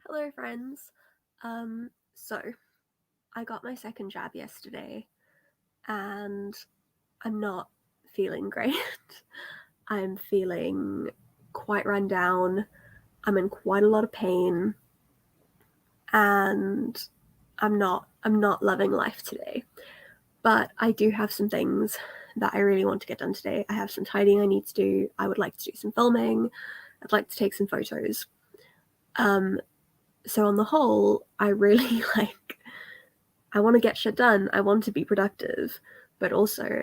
Hello, friends. So I got my second jab yesterday, and I'm not feeling great. I'm feeling quite run down. I'm in quite a lot of pain, and I'm not loving life today. But I do have some things that I really want to get done today. I have some tidying I need to do. I would like to do some filming. I'd like to take some photos. So on the whole, I really I want to get shit done. I want to be productive, but also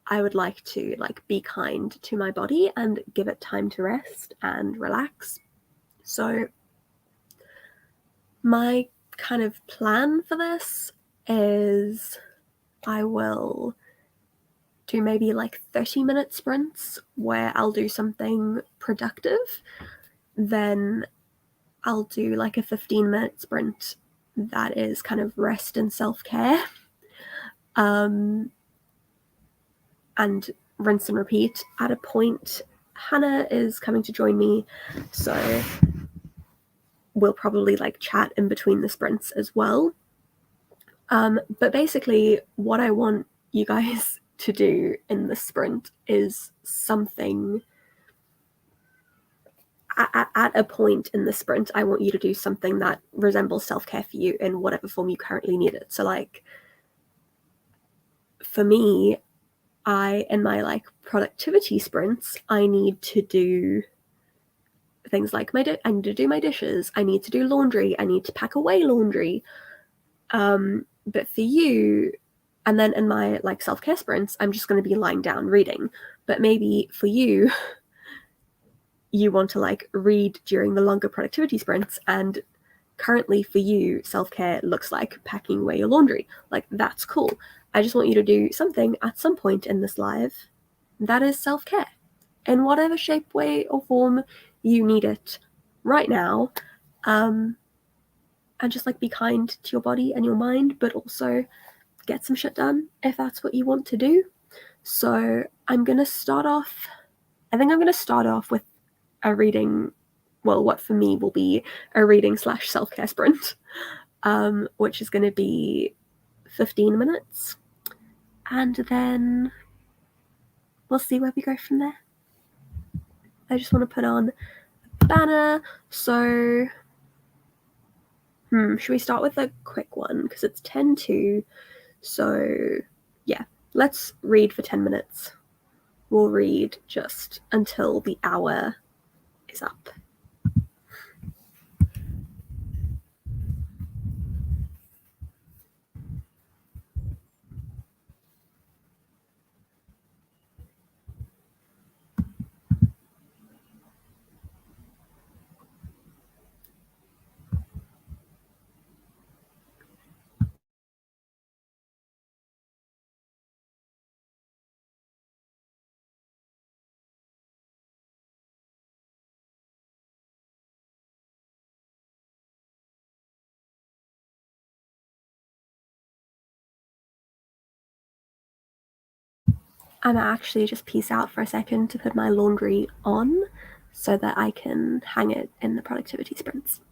I would like to be kind to my body and give it time to rest and relax. So my kind of plan for this is I will do maybe 30-minute sprints where I'll do something productive. Then I'll do a 15-minute sprint that is kind of rest and self-care. And rinse and repeat. At a point, Hannah is coming to join me, so we'll probably chat in between the sprints as well. But basically, what I want you guys to do in the sprint is something. At a point in the sprint, I want you to do something that resembles self-care for you in whatever form you currently need it. So, for me, in my productivity sprints, I need to do things like I need to do my dishes, I need to do laundry, I need to pack away laundry. But for you, and then in my self-care sprints, I'm just going to be lying down reading. But maybe for you, you want to read during the longer productivity sprints, and currently for you, self-care looks like packing away your laundry. That's cool. I just want you to do something at some point in this live that is self-care in whatever shape, way, or form you need it right now. And just be kind to your body and your mind, but also get some shit done if that's what you want to do. So I think I'm gonna start off with a reading, well, what for me will be a reading / self-care sprint, which is gonna be 15 minutes. And then we'll see where we go from there. I just want to put on a banner. So should we start with a quick one? Because it's 10:02. So yeah, let's read for 10 minutes. We'll read just until the hour is up. I'm actually just peace out for a second to put my laundry on so that I can hang it in the productivity sprints.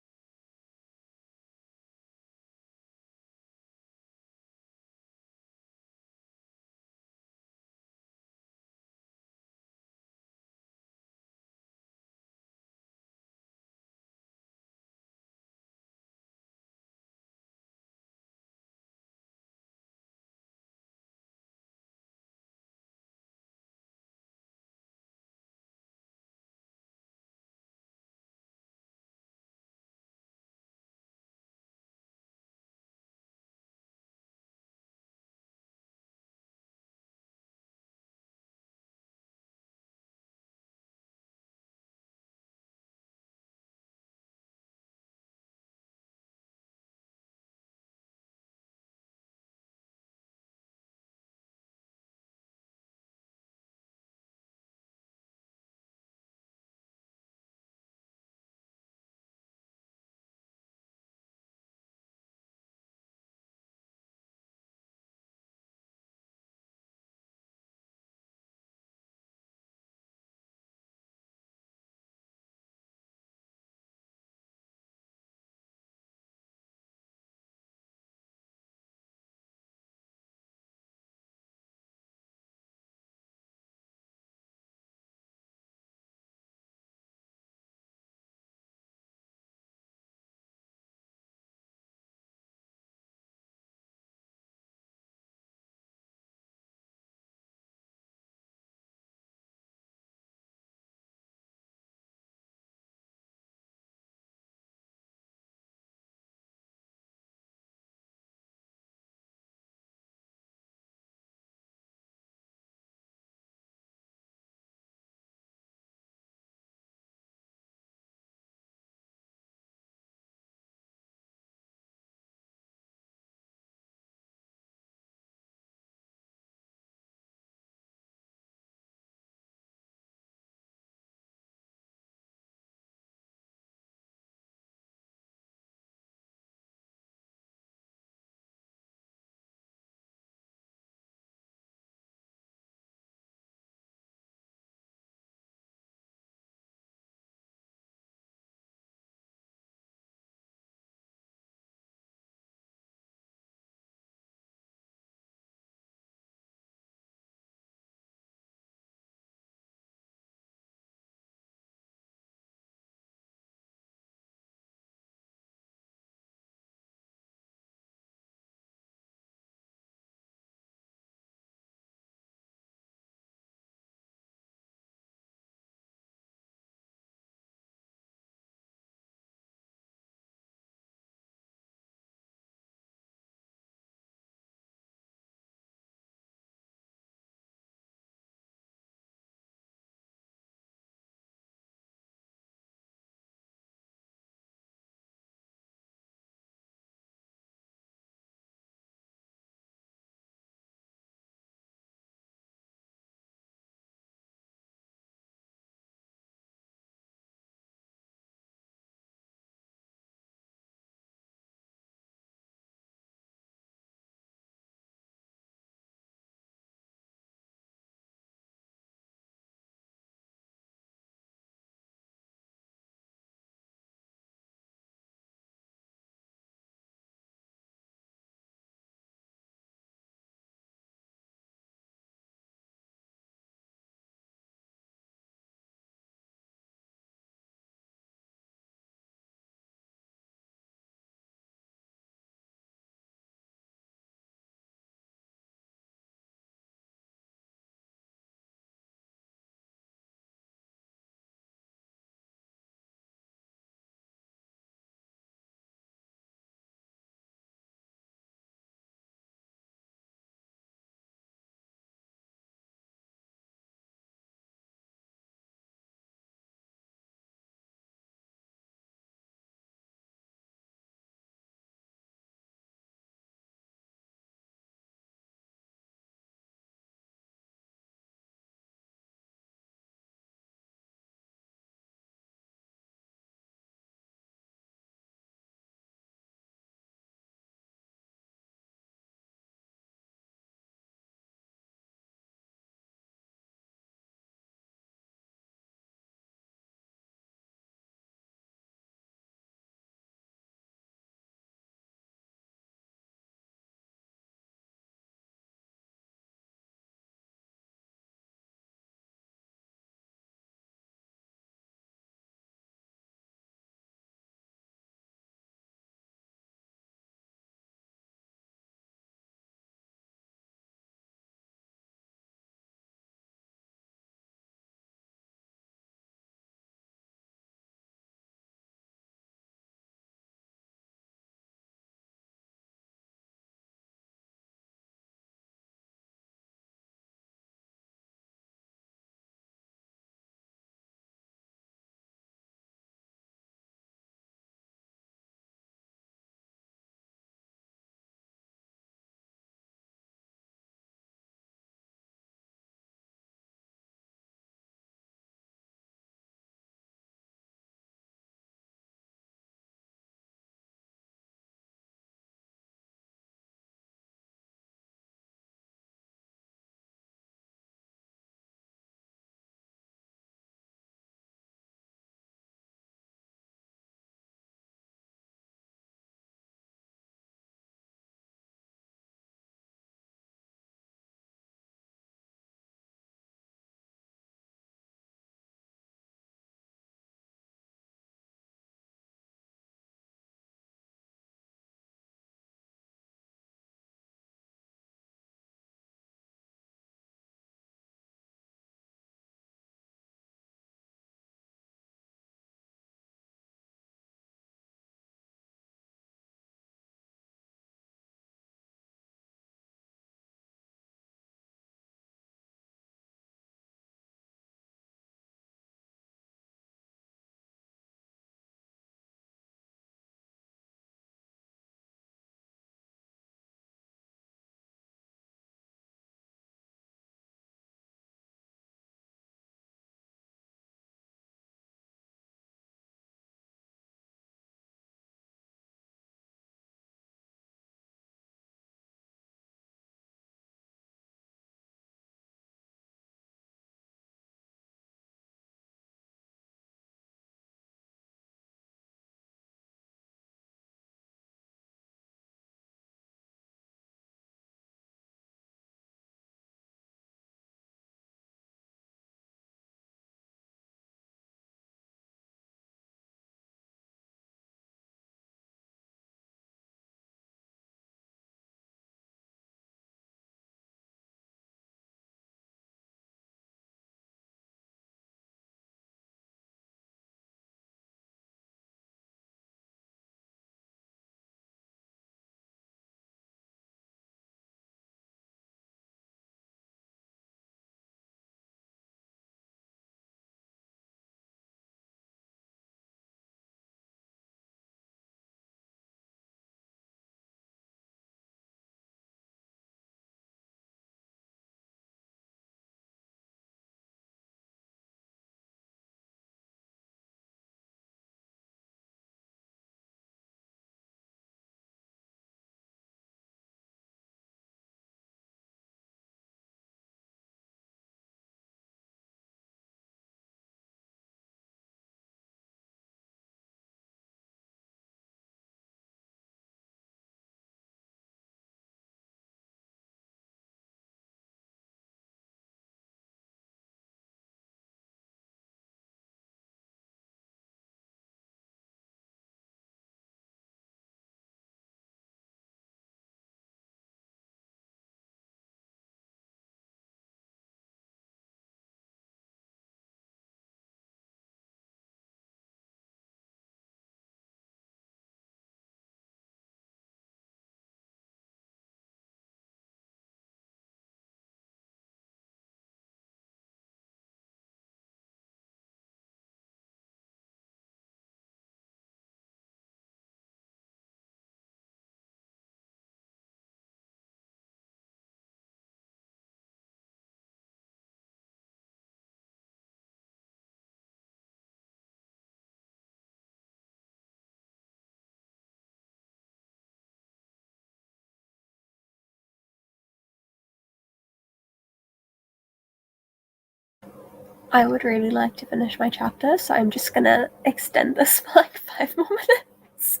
I would really like to finish my chapter, so I'm just gonna extend this for like 5 more minutes.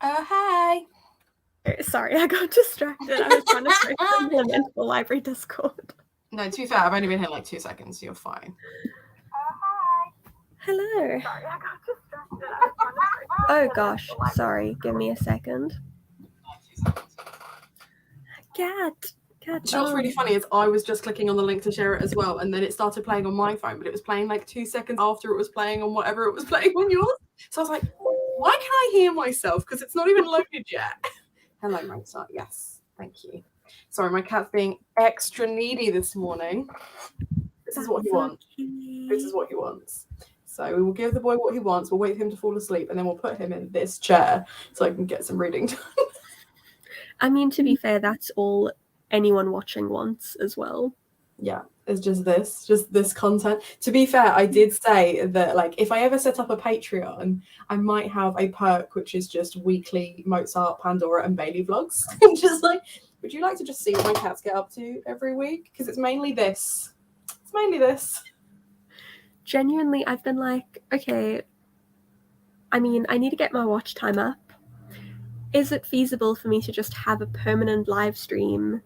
Hi. Sorry, I got distracted. I was trying to search the Elemental Library Discord. No, to be fair, I've only been here like 2 seconds, so you're fine. Hello. Sorry, I got distracted. Oh gosh, sorry. Give me a second. Cat. Do you know what's really funny is I was just clicking on the link to share it as well, and then it started playing on my phone, but it was playing like 2 seconds after it was playing on whatever it was playing on yours. So I was like, why can I hear myself? Because it's not even loaded yet. Hello, Mozart. Yes, thank you. Sorry, my cat's being extra needy this morning. This is what he wants. This is what he wants. So we will give the boy what he wants. We'll wait for him to fall asleep, and then we'll put him in this chair so I can get some reading done. I mean, to be fair, that's all anyone watching wants as well. Yeah, it's just this content. To be fair, I did say that like if I ever set up a Patreon, I might have a perk which is just weekly Mozart, Pandora, and Bailey vlogs. Just like, would you like to just see what my cats get up to every week? Because it's mainly this. It's mainly this. Genuinely, I've been like, okay, I mean, I need to get my watch time up. Is it feasible for me to just have a permanent live stream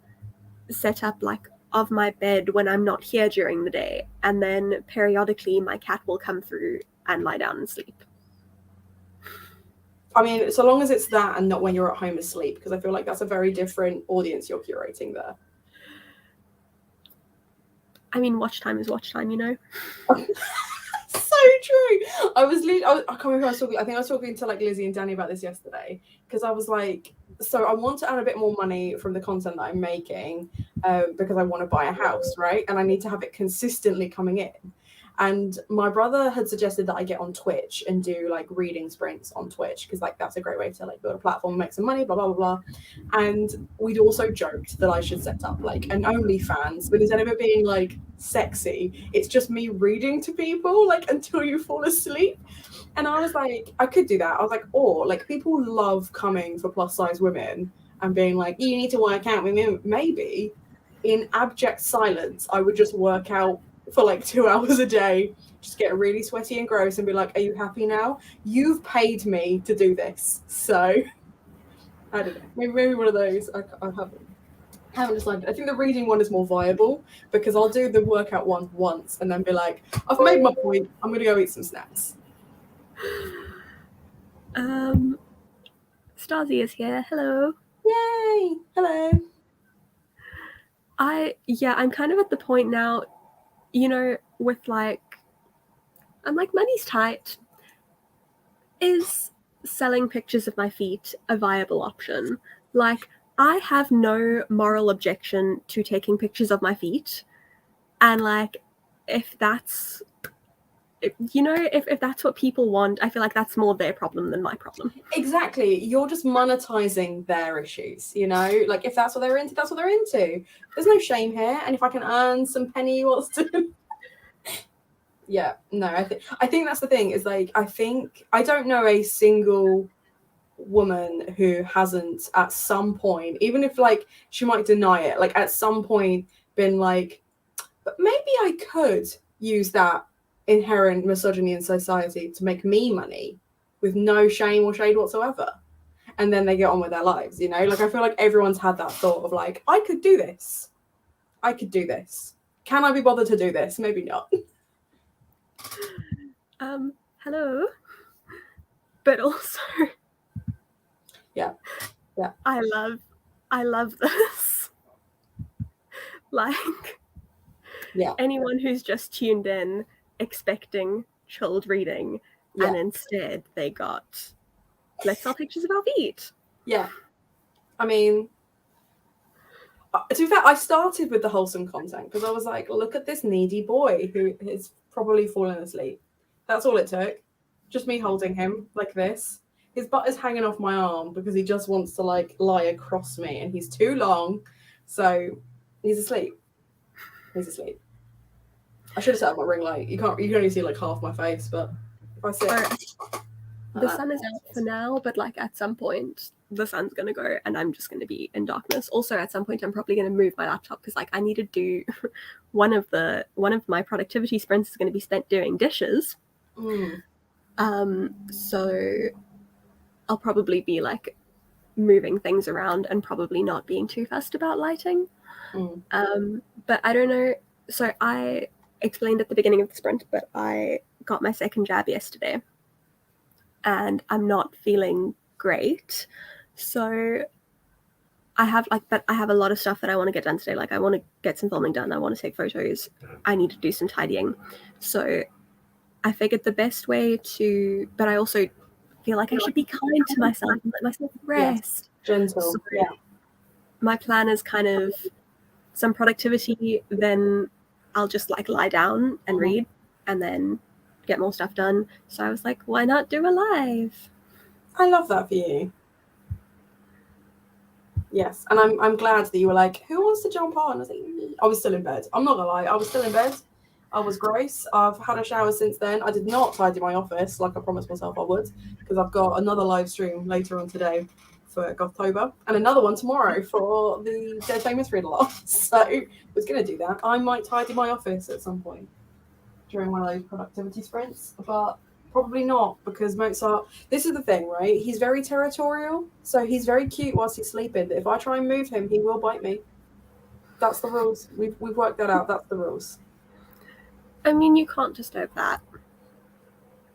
set up like of my bed when I'm not here during the day, and then periodically my cat will come through and lie down and sleep? I mean, so long as it's that and not when you're at home asleep, because I feel like that's a very different audience you're curating there. I mean, watch time is watch time, you know? So true. I can't remember who I was talking. I think I was talking to like Lizzie and Danny about this yesterday, because I was like, so I want to earn a bit more money from the content that I'm making, because I want to buy a house, right? And I need to have it consistently coming in. And my brother had suggested that I get on Twitch and do like reading sprints on Twitch, because like that's a great way to like build a platform and make some money, blah blah blah blah. And we'd also joked that I should set up like an OnlyFans, but instead of it being like sexy, it's just me reading to people like until you fall asleep. And I was like, I could do that. I was like, or like people love coming for plus size women and being like, you need to work out with me. Maybe in abject silence, I would just work out for like 2 hours a day, just get really sweaty and gross and be like, are you happy now? You've paid me to do this. So I don't know, maybe one of those. I haven't decided. I think the reading one is more viable, because I'll do the workout one once and then be like, I've made my point, I'm gonna go eat some snacks. Stasi is here. Hello. Yay! Hello. I'm kind of at the point now, you know, with like, I'm like, money's tight. Is selling pictures of my feet a viable option? Like, I have no moral objection to taking pictures of my feet. And like, if that's, you know, if that's what people want, I feel like that's more their problem than my problem. Exactly. You're just monetizing their issues, you know? Like, if that's what they're into, that's what they're into. There's no shame here. And if I can earn some penny whilst doing... Yeah, no, I think that's the thing, is like, I don't know a single woman who hasn't at some point, even if like she might deny it, like at some point been like, but maybe I could use that inherent misogyny in society to make me money with no shame or shade whatsoever. And then they get on with their lives, you know? Like, I feel like everyone's had that thought of like, I could do this. I could do this. Can I be bothered to do this? Maybe not. Hello. But also, yeah. I love this. Like, yeah, anyone who's just tuned in expecting chilled reading, and instead they got, let's sell pictures of our feet. Yeah. I mean, to be fair, I started with the wholesome content because I was like, look at this needy boy who is probably fallen asleep. That's all it took. Just me holding him like this. His butt is hanging off my arm because he just wants to like lie across me, and he's too long. So he's asleep. He's asleep. I should have set up my ring light. You can only see like half my face, but if I sit... The sun is out for now, but like at some point the sun's gonna go and I'm just gonna be in darkness. Also, at some point I'm probably gonna move my laptop because like I need to do one of my productivity sprints is gonna be spent doing dishes. So I'll probably be like moving things around and probably not being too fussed about lighting. But I don't know. So I explained at the beginning of the sprint, but I got my second jab yesterday and I'm not feeling great. So I have a lot of stuff that I want to get done today. Like I want to get some filming done. I want to take photos. I need to do some tidying. So I figured the best way to, but I also feel like I should be kind to myself and let myself rest. Gentle. So my plan is kind of some productivity, then I'll just like lie down and read and then get more stuff done. So I was like, why not do a live? I love that for you. Yes, and I'm glad that you were like, who wants to jump on? I was like, I was still in bed. I'm not gonna lie, I was still in bed. I was gross. I've had a shower since then. I did not tidy my office like I promised myself I would, because I've got another live stream later on today for Gothtober and another one tomorrow for the Dead Famous Read Along. So I was gonna do that. I might tidy my office at some point during one of those productivity sprints, but probably not, because Mozart, this is the thing, right? He's very territorial, so he's very cute whilst he's sleeping. But if I try and move him, he will bite me. That's the rules. We've worked that out. That's the rules. I mean, you can't disturb that.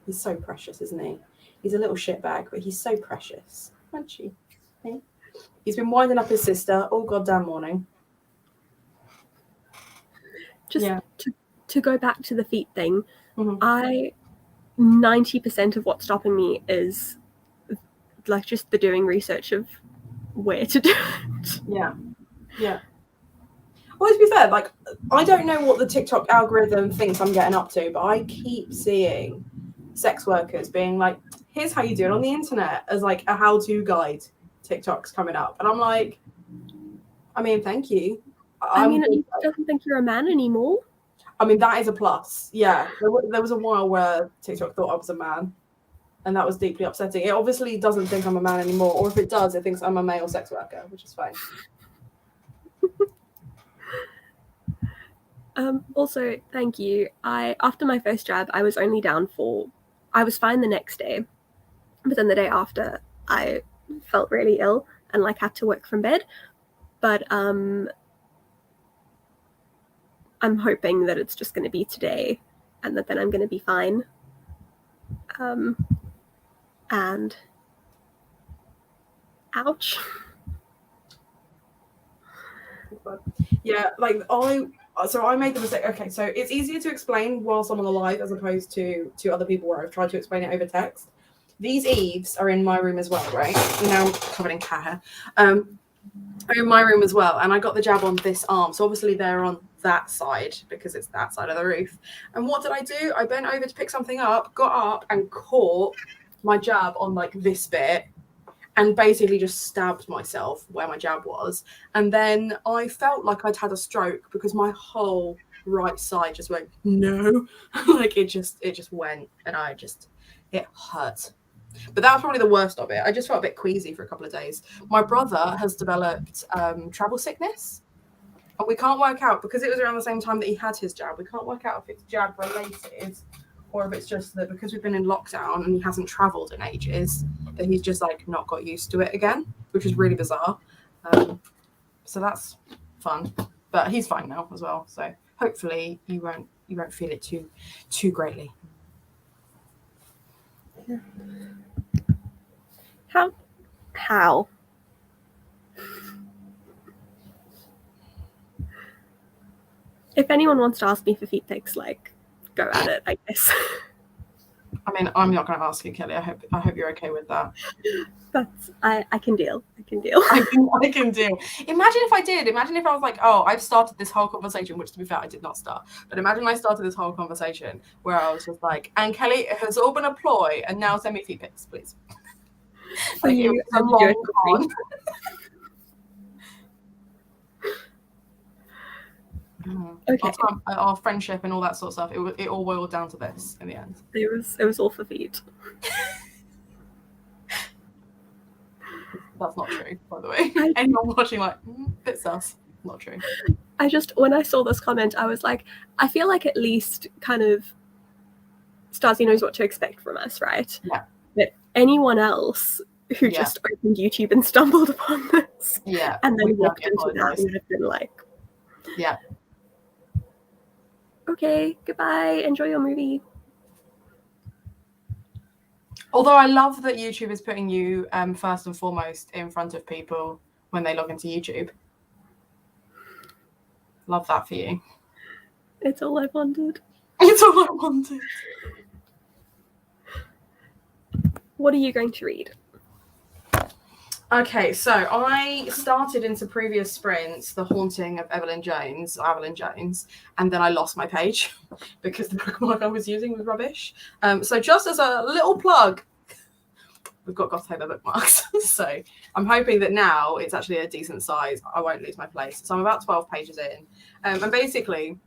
He's so precious, isn't he? He's a little shitbag, but he's so precious. Aren't you? Okay. He's been winding up his sister all goddamn morning. Just to go back to the feet thing, 90% of what's stopping me is like just the doing research of where to do it. Yeah. Well, to be fair, like I don't know what the TikTok algorithm thinks I'm getting up to, but I keep seeing sex workers being like, here's how you do it on the internet, as like a how-to guide. TikTok's coming up, and I'm like, I mean, thank you. I mean, at least it doesn't think you're a man anymore. I mean, that is a plus. Yeah, there was a while where TikTok thought I was a man, and that was deeply upsetting. It obviously doesn't think I'm a man anymore, or if it does, it thinks I'm a male sex worker, which is fine. Also, thank you. After my first jab, I was only down for, I was fine the next day, but then the day after, I felt really ill and like had to work from bed. But I'm hoping that it's just going to be today, and that then I'm going to be fine. And ouch. Yeah, like I made the mistake. Okay, so it's easier to explain whilst I'm on the live as opposed to other people where I've tried to explain it over text. These eaves are in my room as well, right? Now I'm covered in cat hair. Are in my room as well, and I got the jab on this arm. So obviously they're on that side because it's that side of the roof. And what did I do? I bent over to pick something up, got up and caught my jab on like this bit, and basically just stabbed myself where my jab was. And then I felt like I'd had a stroke because my whole right side just went, no. Like it just went, and it hurt. But that was probably the worst of it. I just felt a bit queasy for a couple of days. My brother has developed travel sickness. And we can't work out, because it was around the same time that he had his jab, we can't work out if it's jab related or if it's just that because we've been in lockdown and he hasn't travelled in ages, that he's just like not got used to it again, which is really bizarre. So that's fun, but he's fine now as well. So hopefully you won't feel it too greatly. Yeah. How? If anyone wants to ask me for feet pics, like, go at it, I guess. I mean, I'm not going to ask you, Kelly. I hope you're okay with that. But I can deal. I can deal. Imagine if I did. Imagine if I was like, oh, I've started this whole conversation, which to be fair, I did not start. But imagine I started this whole conversation where I was just like, and Kelly, it has all been a ploy, and now send me feet pics, please. For like, you, a long con. Okay. Our friendship and all that sort of stuff, it all boiled down to this in the end. It was all for feet. That's not true, by the way. Anyone watching like, bit sus. Not true. When I saw this comment, I was like, I feel like at least kind of Stasi knows what to expect from us, right? Yeah. But anyone else, who just opened YouTube and stumbled upon this. Yeah. And then walked into that and have been like, yeah. Okay, goodbye. Enjoy your movie. Although I love that YouTube is putting you first and foremost in front of people when they log into YouTube. Love that for you. It's all I wanted. It's all I wanted. What are you going to read? Okay, so I started into previous sprints The Haunting of Evelyn Jones, and then I lost my page because the bookmark I was using was rubbish. So just as a little plug, we've got Gothtober bookmarks. So I'm hoping that now it's actually a decent size. I won't lose my place. So I'm about 12 pages in. And basically,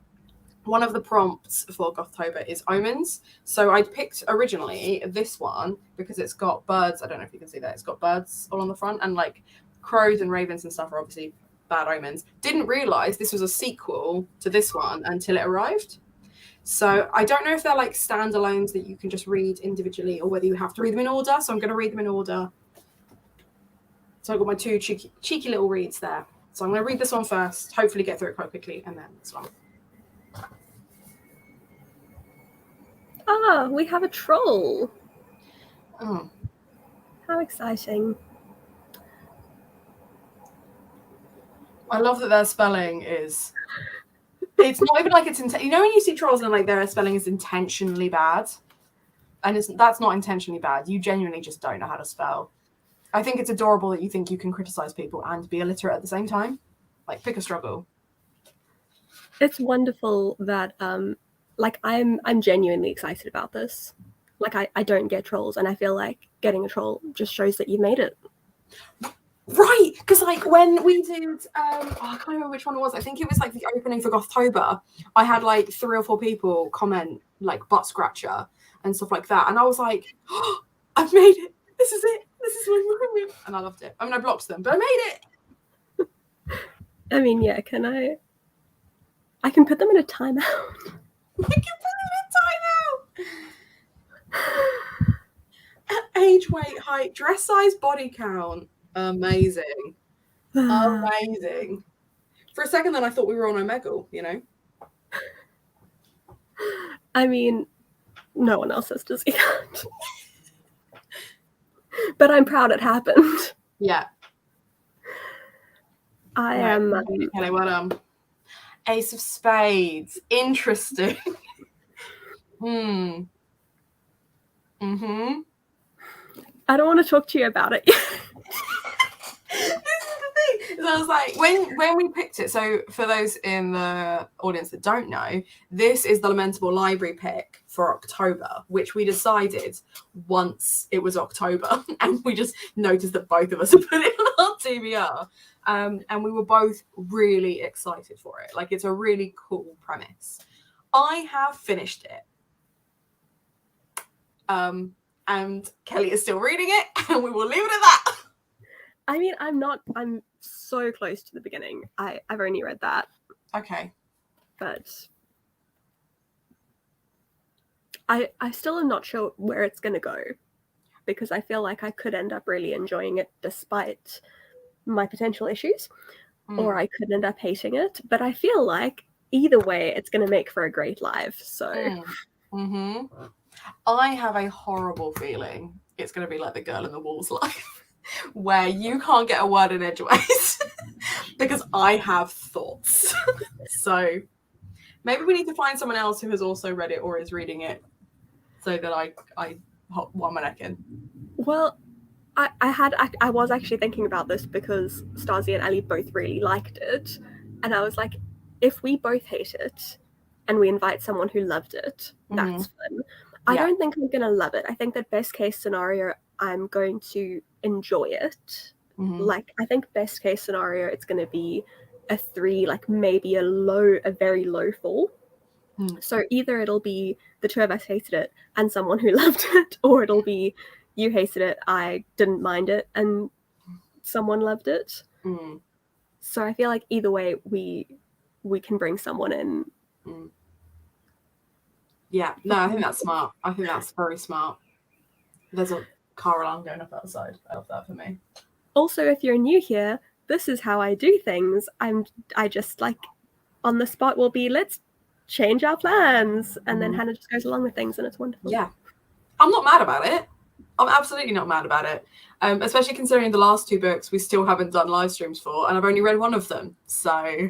one of the prompts for Gothtober is omens. So I picked originally this one because it's got birds. I don't know if you can see that. It's got birds all on the front, and like crows and ravens and stuff are obviously bad omens. Didn't realize this was a sequel to this one until it arrived. So I don't know if they're like standalones that you can just read individually or whether you have to read them in order. So I'm going to read them in order. So I've got my two cheeky little reads there. So I'm going to read this one first, hopefully get through it quite quickly, and then this one. Ah, we have a troll. Oh. How exciting. I love that their spelling is... It's not even like it's... You know when you see trolls and like their spelling is intentionally bad? And that's not intentionally bad. You genuinely just don't know how to spell. I think it's adorable that you think you can criticize people and be illiterate at the same time. Like, pick a struggle. It's wonderful that... like I'm genuinely excited about this. Like I don't get trolls, and I feel like getting a troll just shows that you made it. Right, because like when we did, I can't remember which one it was. I think it was like the opening for Gothtober. I had like 3 or 4 people comment like butt scratcher and stuff like that, and I was like, oh, I've made it. This is it. This is my moment, and I loved it. I mean, I blocked them, but I made it. I mean, yeah. I can put them in a timeout. I can put it in timeout. Age, weight, height, dress size, body count. Amazing. Amazing. For a second then I thought we were on Omegle, you know? I mean, no one else has to see that. But I'm proud it happened. Yeah. I am... Kelly, well Ace of Spades. Interesting. Mm-hmm. I don't want to talk to you about it yet. This is the thing. So I was like, when we picked it, so for those in the audience that don't know, this is the Lamentable Library pick for October, which we decided once it was October, and we just noticed that both of us had put it on our TBR. And we were both really excited for it. Like, it's a really cool premise. I have finished it. And Kelly is still reading it, and we will leave it at that. I mean, I'm so close to the beginning. I've only read that. Okay. But I still am not sure where it's going to go, because I feel like I could end up really enjoying it despite my potential issues, or I could end up hating it. But I feel like either way, it's going to make for a great live. So... I have a horrible feeling it's going to be like the Girl in the Walls life, where you can't get a word in edgeways because I have thoughts. So maybe we need to find someone else who has also read it or is reading it so that I hop one my neck in. Well, I was actually thinking about this because Stasi and Ali both really liked it, and I was like, if we both hate it and we invite someone who loved it, that's fun. I don't think I'm going to love it. I think that best case scenario, I'm going to enjoy it. Like, I think best case scenario, it's going to be a 3, like maybe a very low 4. So either it'll be the 2 of us hated it and someone who loved it, or it'll be you hated it, I didn't mind it, and someone loved it. So I feel like either way, we can bring someone in. Yeah, no, I think that's smart. I think that's very smart. There's a car alarm going off outside. I love that for me. Also, if you're new here, this is how I do things. I just like on the spot will be, let's change our plans, and then Hannah just goes along with things, and it's wonderful. Yeah, I'm not mad about it. I'm absolutely not mad about it. Especially considering the last 2 books we still haven't done live streams for, and I've only read one of them. So,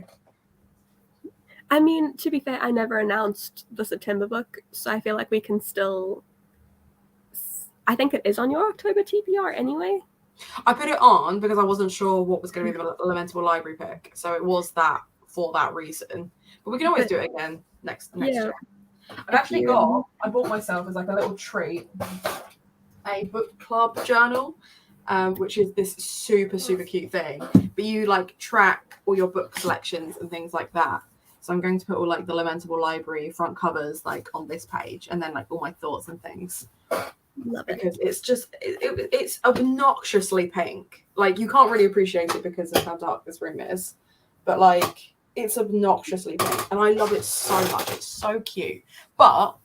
I mean, to be fair, I never announced the September book, so I feel like we can still. I think it is on your October TBR anyway. I put it on because I wasn't sure what was going to be the Lamentable Library pick, so it was that for that reason. But we can always do it again next year. I've actually I bought myself as like a little treat a book club journal, which is this super cute thing. But you like track all your book selections and things like that. So I'm going to put all like the Lamentable Library front covers like on this page, and then like all my thoughts and things. Love it. Because it's just it's obnoxiously pink. Like you can't really appreciate it because of how dark this room is, but like it's obnoxiously pink, and I love it so much. It's so cute. But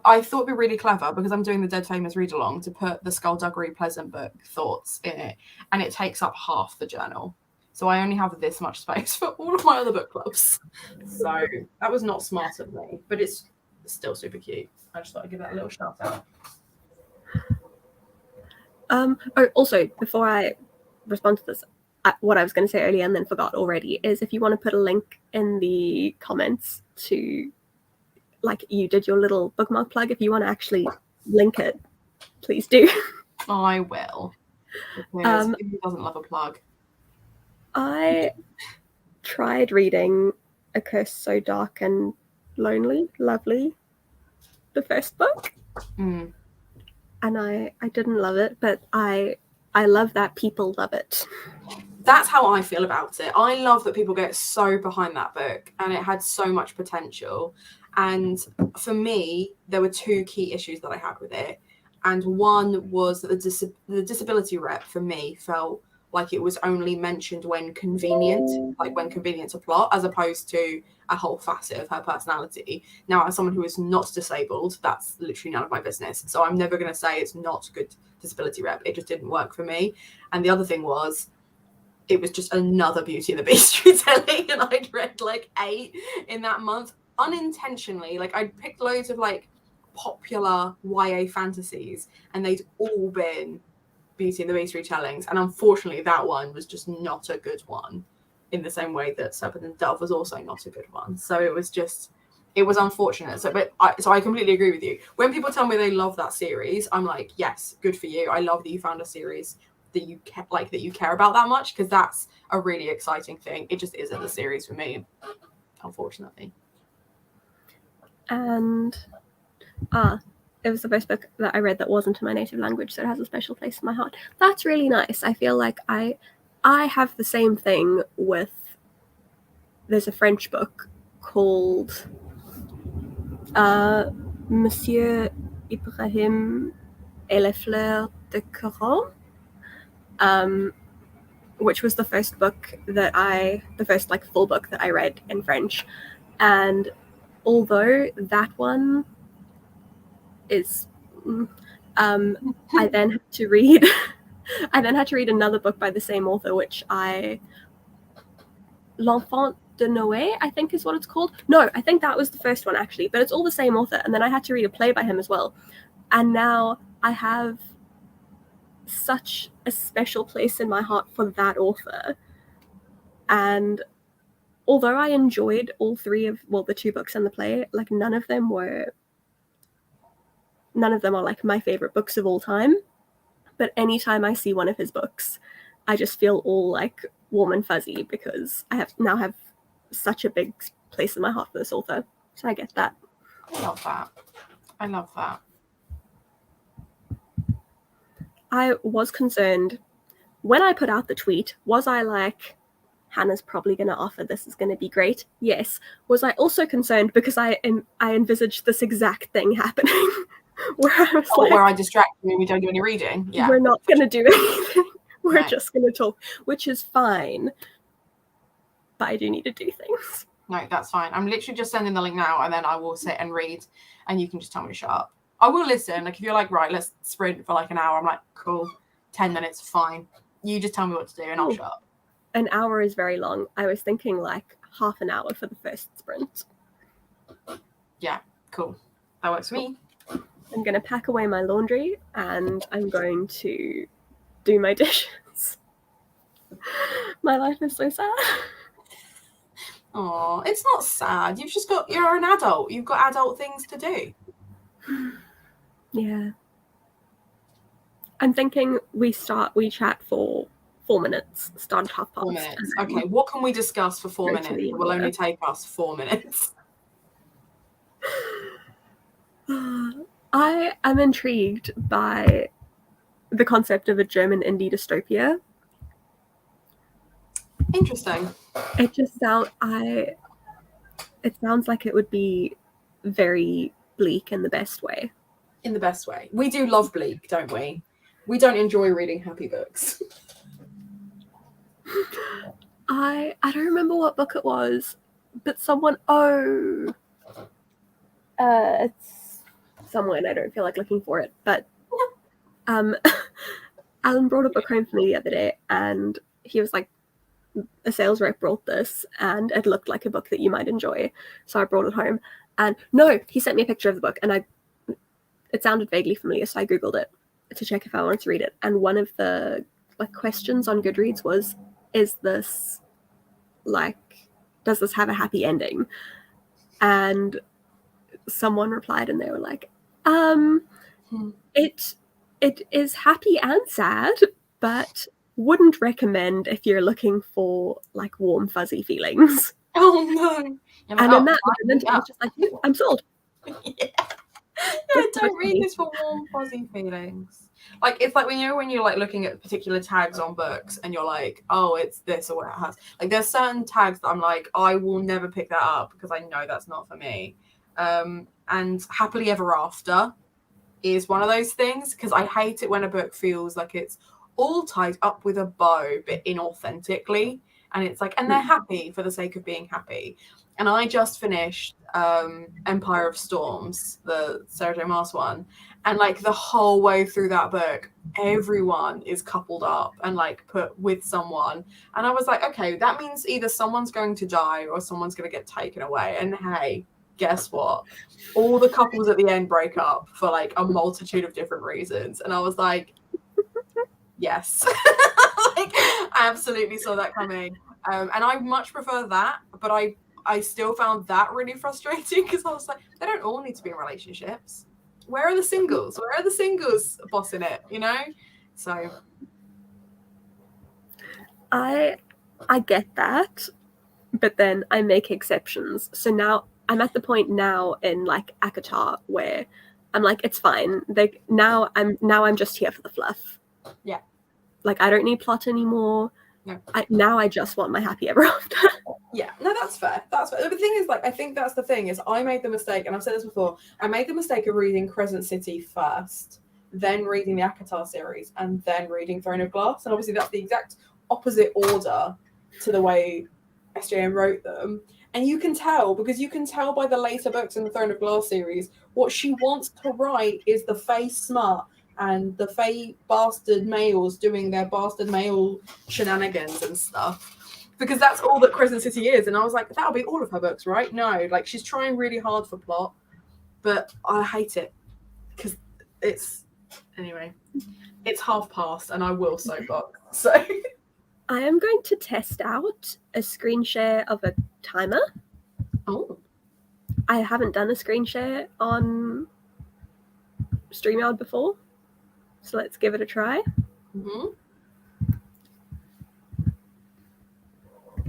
I thought it'd be really clever because I'm doing the Dead Famous read along to put the Skullduggery Pleasant Book thoughts in it, and it takes up half the journal. So I only have this much space for all of my other book clubs. So that was not smart of me, but it's still super cute. I just thought I'd give that a little shout out. Also, before I respond to this, what I was going to say earlier and then forgot already is if you want to put a link in the comments to, like you did your little bookmark plug, if you want to actually link it, please do. I will. Because who doesn't love a plug? I tried reading A Curse So Dark and Lovely, the first book. And I didn't love it, but I love that people love it. That's how I feel about it. I love that people get so behind that book, and it had so much potential. And for me, there were 2 key issues that I had with it. And one was that the disability rep for me felt like it was only mentioned when convenient, like when convenient to plot, as opposed to a whole facet of her personality. Now, as someone who is not disabled, that's literally none of my business. So I'm never going to say it's not a good disability rep. It just didn't work for me. And the other thing was, it was just another Beauty and the Beast retelling, and I'd read like 8 in that month unintentionally. Like I'd picked loads of like popular YA fantasies, and they'd all been Beauty and the Beast retellings, and unfortunately that one was just not a good one, in the same way that Serpent and Dove was also not a good one. So it was unfortunate. So I completely agree with you. When people tell me they love that series, I'm like, yes, good for you. I love that you found a series that you care about that much, because that's a really exciting thing. It just isn't the series for me, unfortunately. And it was the first book that I read that wasn't in my native language, so it has a special place in my heart. That's really nice. I feel like I have the same thing with, there's a French book called Monsieur Ibrahim et les fleurs de Coran, which was the first full book that I read in French. And although that one is, I then had to read another book by the same author, which L'Enfant de Noé, I think is what it's called. No, I think that was the first one actually, but it's all the same author. And then I had to read a play by him as well. And now I have such a special place in my heart for that author. And although I enjoyed all 3 of, the 2 books and the play, like none of them are like my favorite books of all time. But anytime I see one of his books, I just feel all like warm and fuzzy, because I have such a big place in my heart for this author. So I get that. I love that. I was concerned when I put out the tweet. Was I like, Hannah's probably going to offer this is going to be great? Yes. Was I also concerned because I envisaged this exact thing happening? Where I was where I distract you and we don't do any reading. Yeah, we're not going to do anything. We're just going to talk, which is fine. But I do need to do things. No, that's fine. I'm literally just sending the link now, and then I will sit and read, and you can just tell me to shut up. I will listen. Like if you're like, right, let's sprint for like an hour, I'm like, cool. 10 minutes, fine. You just tell me what to do and I'll shut up. An hour is very long. I was thinking like half an hour for the first sprint. Yeah, cool. That works for me. I'm going to pack away my laundry and I'm going to do my dishes. My life is so sad. Oh, it's not sad. You're an adult. You've got adult things to do. Yeah. I'm thinking we chat for 4 minutes, start at 1:30. 4 minutes. Okay, what can we discuss for 4 minutes? It will only take us 4 minutes. I am intrigued by the concept of a German indie dystopia. Interesting. It just it sounds like it would be very bleak in the best way. In the best way. We do love bleak, don't we? We don't enjoy reading happy books. I don't remember what book it was, but it's somewhere and I don't feel like looking for it. But Alan brought a book home for me the other day and he was like, a sales rep brought this and it looked like a book that you might enjoy. So I brought it home and no, he sent me a picture of the book and it sounded vaguely familiar. So I Googled it to check if I wanted to read it. And one of the questions on Goodreads was, does this have a happy ending? And someone replied and they were like, it is happy and sad, but wouldn't recommend if you're looking for like warm fuzzy feelings. Oh no. Like, and in that moment I was just like, I'm sold. Yeah. No, don't read this for warm fuzzy feelings. Like it's like when you're like looking at particular tags on books and you're like, oh, it's this or what it has. Like there's certain tags that I'm like, I will never pick that up because I know that's not for me. And Happily Ever After is one of those things because I hate it when a book feels like it's all tied up with a bow but inauthentically, and it's like, and they're happy for the sake of being happy. And I just finished Empire of Storms, the Sarah J. Maas one, and like the whole way through that book everyone is coupled up and like put with someone, and I was like, okay, that means either someone's going to die or someone's going to get taken away. And hey, guess what? All the couples at the end break up for like a multitude of different reasons. And I was like, yes. Like, I absolutely saw that coming. And I much prefer that, but I still found that really frustrating because I was like, they don't all need to be in relationships. Where are the singles? Where are the singles bossing it, you know? So I get that, but then I make exceptions. So now I'm at the point now in like ACOTAR where I'm like, it's fine. Like now I'm just here for the fluff. Yeah. Like I don't need plot anymore. No. Now I just want my happy ever after. Yeah, no, that's fair. That's fair. The thing is, like, I think that's the thing is I made the mistake, and I've said this before, I made the mistake of reading Crescent City first, then reading the ACOTAR series, and then reading Throne of Glass. And obviously that's the exact opposite order to the way SJM wrote them. And you can tell, because you can tell by the later books in the Throne of Glass series, what she wants to write is the Fae smut and the Fae bastard males doing their bastard male shenanigans and stuff. Because that's all that Crescent City is. And I was like, that'll be all of her books, right? No, like she's trying really hard for plot, but I hate it because it's half past and I will soapbox. So I am going to test out a screen share of a timer. Oh. I haven't done a screen share on StreamYard before, so let's give it a try. Mm-hmm.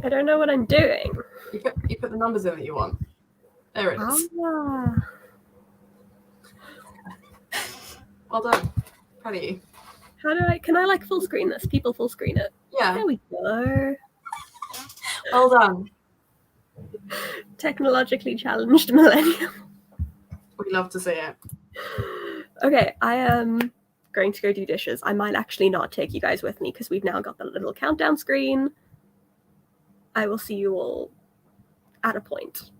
I don't know what I'm doing. You put the numbers in that you want. There it is. Well done. Proud of you. Can I like full screen this? People full screen it. Yeah. There we go. Well done. Technologically challenged millennium. We love to see it. Okay, I am going to go do dishes. I might actually not take you guys with me because we've now got the little countdown screen. I will see you all at a point.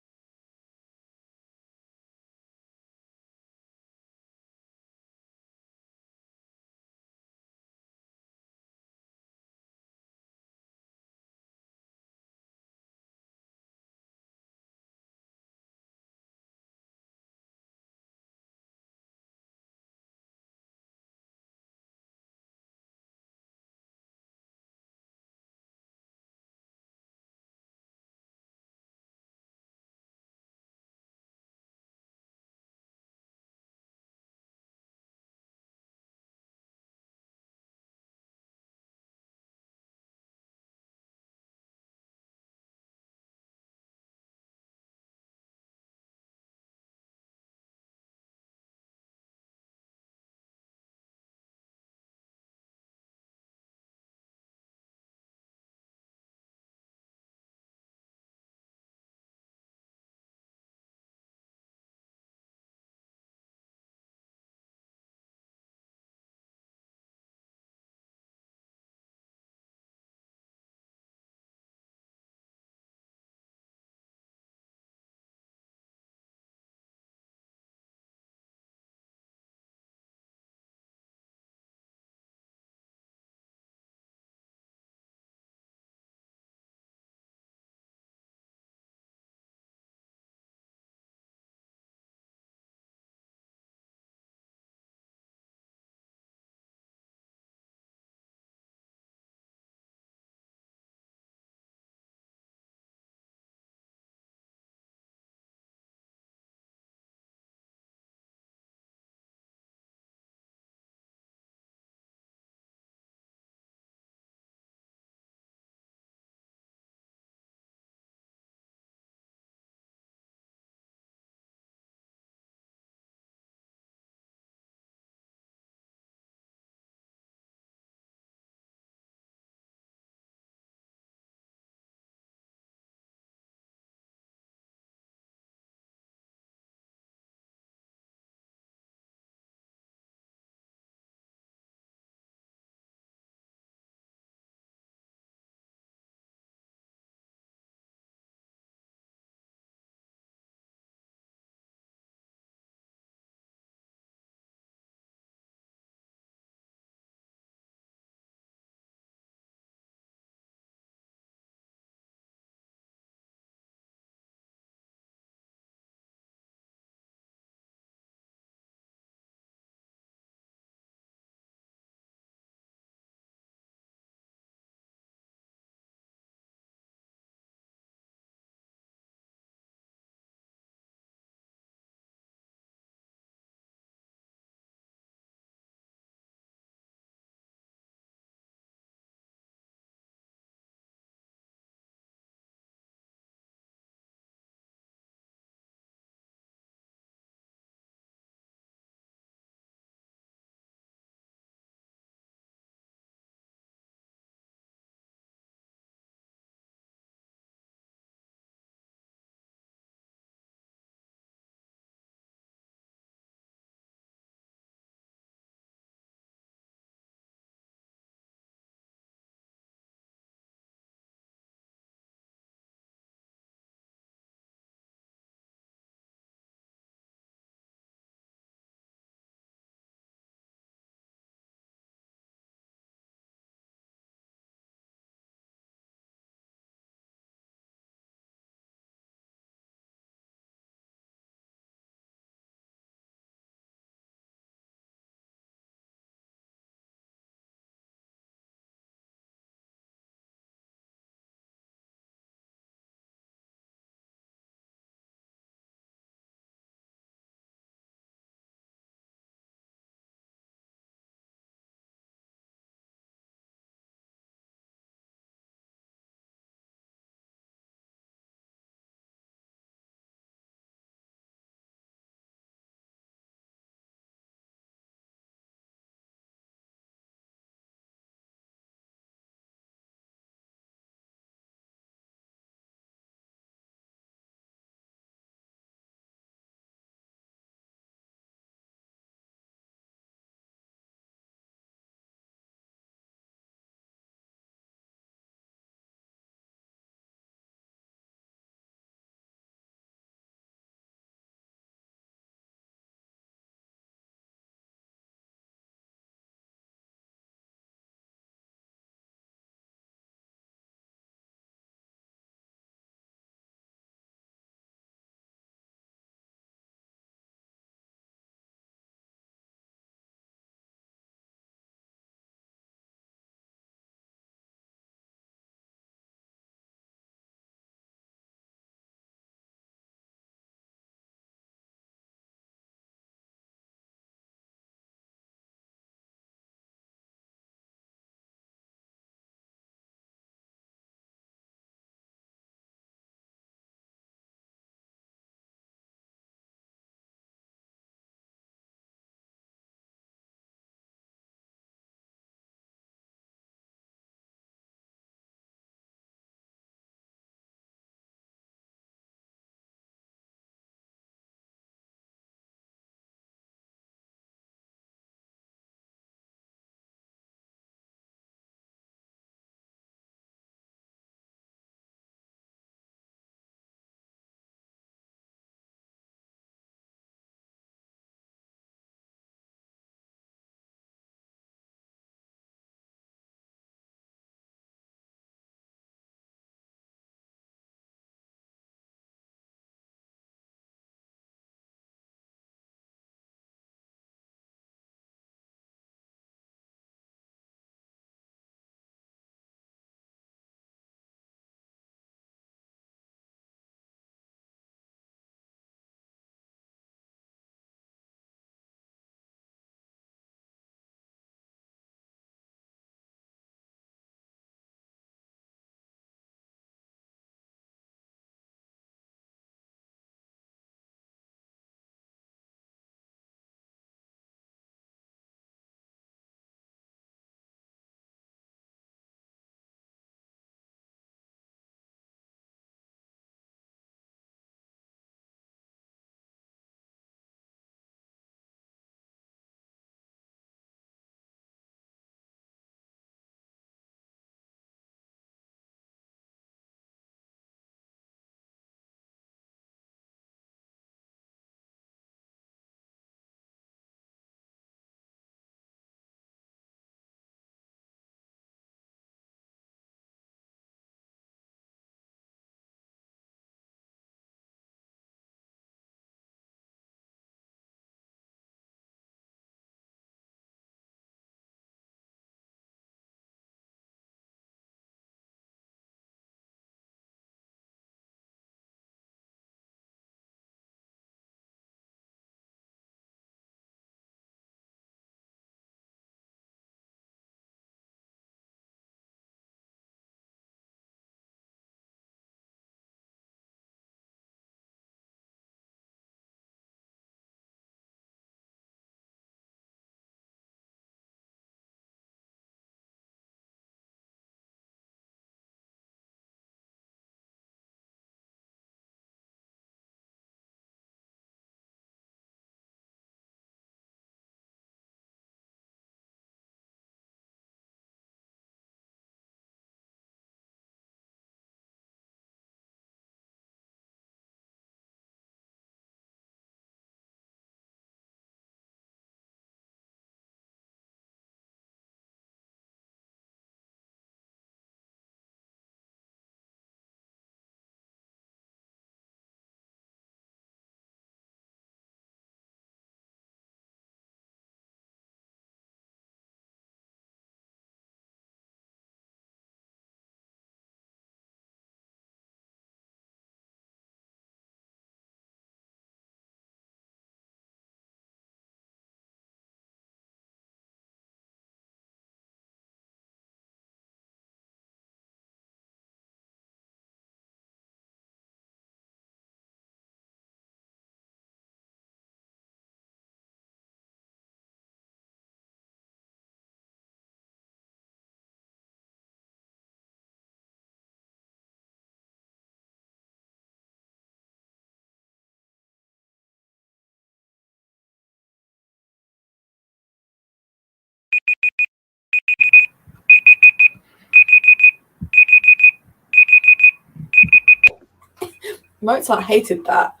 Mozart hated that.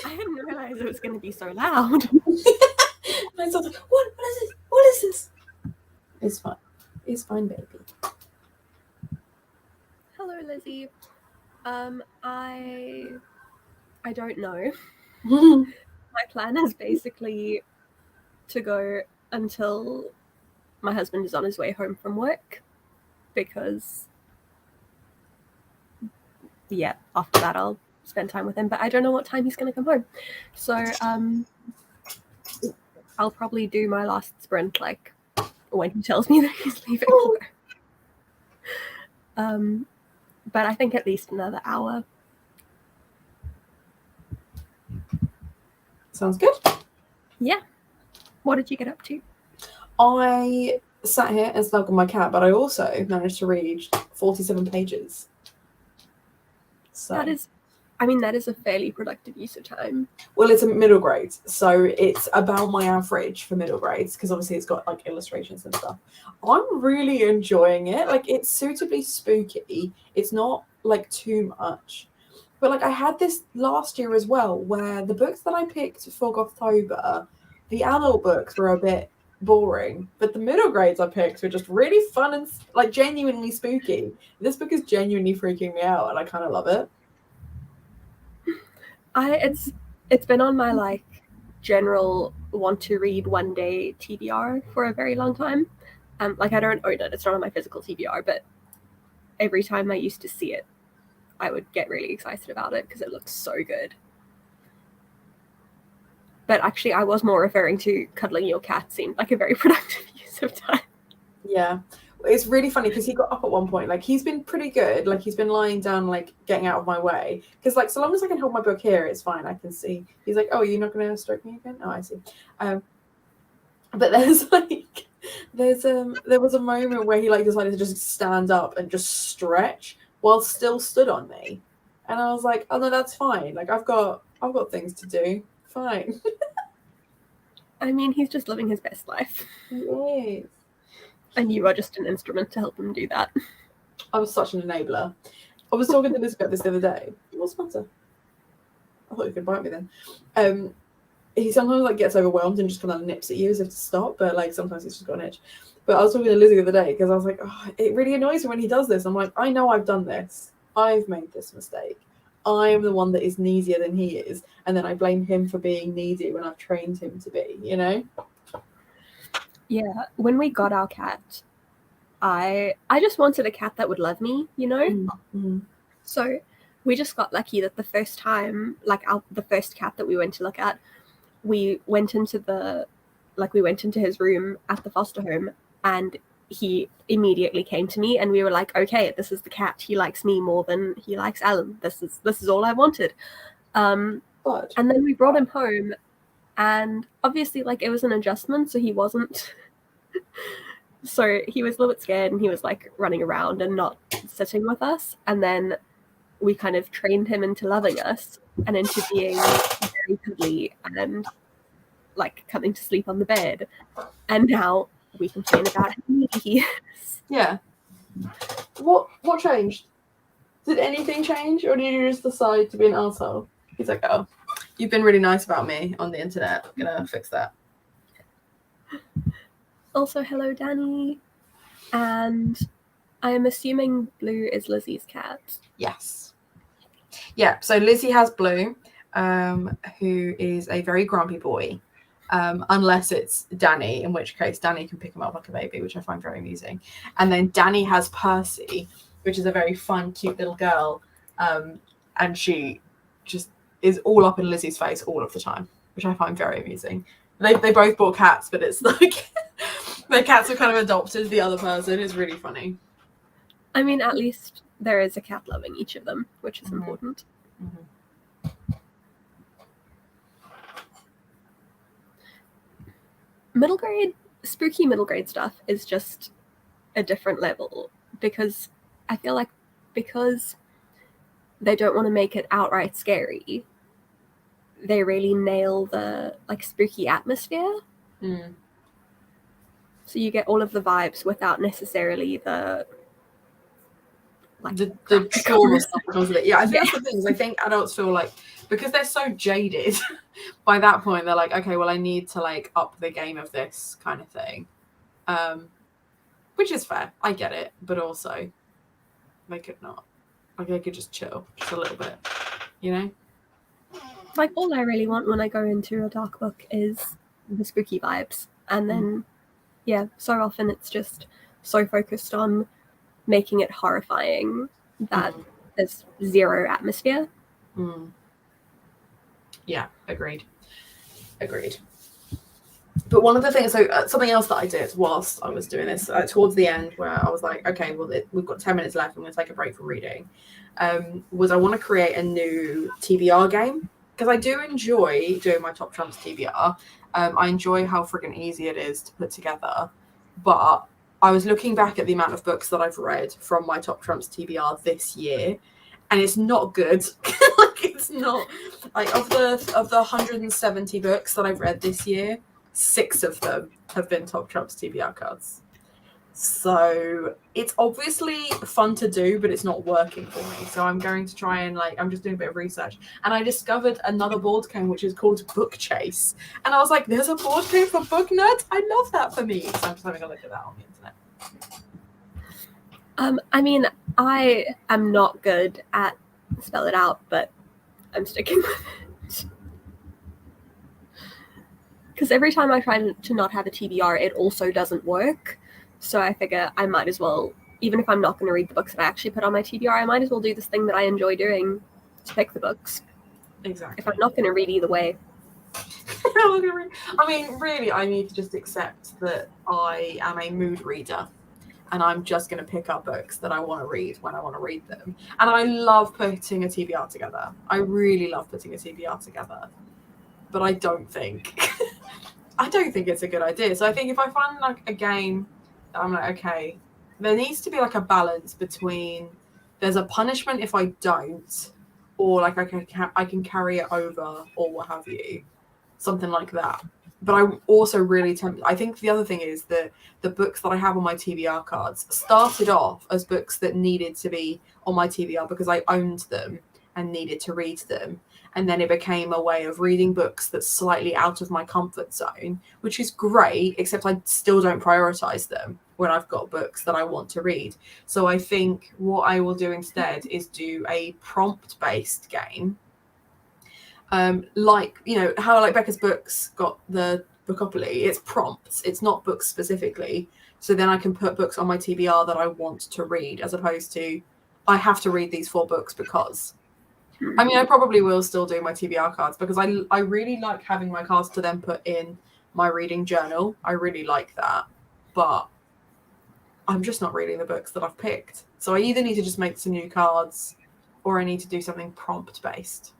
I didn't realize it was going to be so loud. Mozart's like, what is this? What is this? It's fine. It's fine, baby. Hello, Lizzie. I don't know. My plan is basically to go until my husband is on his way home from work, because after that I'll spend time with him, but I don't know what time he's going to come home. So I'll probably do my last sprint like when he tells me that he's leaving for work. But I think at least another hour. Sounds good. Yeah. What did you get up to? I sat here and snuggled my cat, but I also managed to read 47 pages. So that is a fairly productive use of time. Well, it's a middle grade, so it's about my average for middle grades, because obviously it's got like illustrations and stuff. I'm really enjoying it. Like, it's suitably spooky. It's not like too much. But like, I had this last year as well, where the books that I picked for October, the adult books were a bit boring, but the middle grades I picked were just really fun and like genuinely spooky. This book is genuinely freaking me out, and I kind of love it. It's been on my like general want to read one day TBR for a very long time. Like, I don't own it. It's not on my physical TBR, but every time I used to see it, I would get really excited about it because it looks so good. But actually, I was more referring to cuddling your cat seemed like a very productive use of time. Yeah. It's really funny because he got up at one point. Like, he's been pretty good. Like, he's been lying down, like, getting out of my way. Because, like, so long as I can hold my book here, it's fine. I can see. He's like, oh, you're not going to stroke me again? Oh, I see. But there's, like, there was a moment where he, like, decided to just stand up and just stretch while still stood on me. And I was like, oh, no, that's fine. Like, I've got things to do. Fine. I mean, he's just living his best life. He is. And you are just an instrument to help him do that. I was such an enabler. I was talking to Liz about this the other day. What's the matter? I thought you could bite me then. He sometimes like gets overwhelmed and just kind of nips at you as if to stop, but like sometimes he's just got an itch. But I was talking to Lizzie the other day because I was like, oh, it really annoys me when he does this. I'm like, I know I've done this. I've made this mistake. I am the one that is needier than he is, and then I blame him for being needy when I've trained him to be, you know? Yeah, when we got our cat, I just wanted a cat that would love me, you know? Mm-hmm. So we just got lucky that the first time, like the first cat that we went to look at, we went into his room at the foster home, and he immediately came to me, and we were like, okay, this is the cat. He likes me more than he likes Alan. This is all I wanted. And then we brought him home, and obviously, like, it was an adjustment, so he wasn't. So he was a little bit scared, and he was like running around and not sitting with us. And then we kind of trained him into loving us and into being very cuddly and like coming to sleep on the bed. And now we complain about how needy he is. Yeah. What changed? Did anything change, or did you just decide to be an asshole? He's like, oh, you've been really nice about me on the internet. I'm gonna fix that. Also, hello, Danny. And I am assuming Blue is Lizzie's cat. Yes. Yeah, so Lizzie has Blue, who is a very grumpy boy. Unless it's Danny, in which case Danny can pick him up like a baby, which I find very amusing. And then Danny has Percy, which is a very fun, cute little girl. And she just is all up in Lizzie's face all of the time, which I find very amusing. They both bought cats, but it's like their cats have kind of adopted the other person. It's really funny. I mean, at least there is a cat loving each of them, which is important. Mm-hmm. Spooky middle grade stuff is just a different level, because I feel like because they don't want to make it outright scary, they really nail the like spooky atmosphere. So you get all of the vibes without necessarily the like the crap trauma stuff that comes with it. Yeah, I think Yeah. that's the thing. I think adults feel like, because they're so jaded by that point, they're like, okay, well, I need to like up the game of this kind of thing, which is fair. I get it, but also they could not. Like, they could just chill just a little bit, you know? Like, all I really want when I go into a dark book is the spooky vibes. And then, yeah, so often it's just so focused on making it horrifying that there's zero atmosphere. Yeah, agreed. But one of the things, so something else that I did whilst I was doing this, towards the end, where I was like, okay, well, we've got 10 minutes left, I'm going to take a break from reading, was I want to create a new TBR game, because I do enjoy doing my Top Trumps TBR. I enjoy how freaking easy it is to put together, but I was looking back at the amount of books that I've read from my Top Trumps TBR this year, and it's not good. Like, it's not, like, of the 170 books that I've read this year, 6 of them have been Top Trumps TBR cards. So it's obviously fun to do, but it's not working for me. So I'm going to try and, like, I'm just doing a bit of research. And I discovered another board game which is called Book Chase. And I was like, there's a board game for book nerds? I love that for me. So I'm just having a look at that on the internet. I mean, I am not good at spell it out, but I'm sticking with it. Because every time I try to not have a TBR, it also doesn't work. So I figure I might as well, even if I'm not going to read the books that I actually put on my TBR, I might as well do this thing that I enjoy doing, to pick the books. Exactly. If I'm not going to read either way. I mean, really, I need to just accept that I am a mood reader. And I'm just going to pick up books that I want to read when I want to read them. And I love putting a TBR together. I really love putting a TBR together. But I don't think it's a good idea. So I think if I find, like, a game that I'm like, okay, there needs to be, like, a balance between there's a punishment if I don't, or, like, I can carry it over, or what have you. Something like that. But I'm also really tempted. I think the other thing is that the books that I have on my TBR cards started off as books that needed to be on my TBR because I owned them and needed to read them. And then it became a way of reading books that's slightly out of my comfort zone, which is great, except I still don't prioritize them when I've got books that I want to read. So I think what I will do instead is do a prompt-based game. Like, you know, how, like, Becca's books got the Bookopoly, it's prompts, it's not books specifically. So then I can put books on my TBR that I want to read, as opposed to I have to read these 4 books because. I mean, I probably will still do my TBR cards because I really like having my cards to then put in my reading journal. I really like that. But I'm just not reading the books that I've picked. So I either need to just make some new cards or I need to do something prompt-based.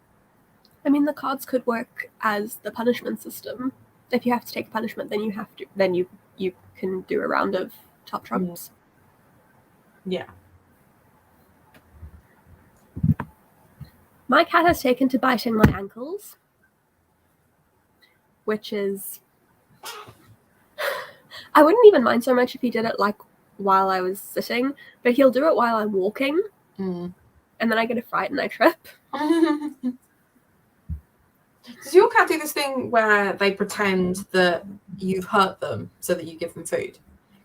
I mean, the cards could work as the punishment system. If you have to take a punishment, then you can do a round of Top Trumps. Yeah. My cat has taken to biting my ankles, which is... I wouldn't even mind so much if he did it, like, while I was sitting, but he'll do it while I'm walking, and then I get a fright and I trip. Does your cat do this thing where they pretend that you've hurt them so that you give them food?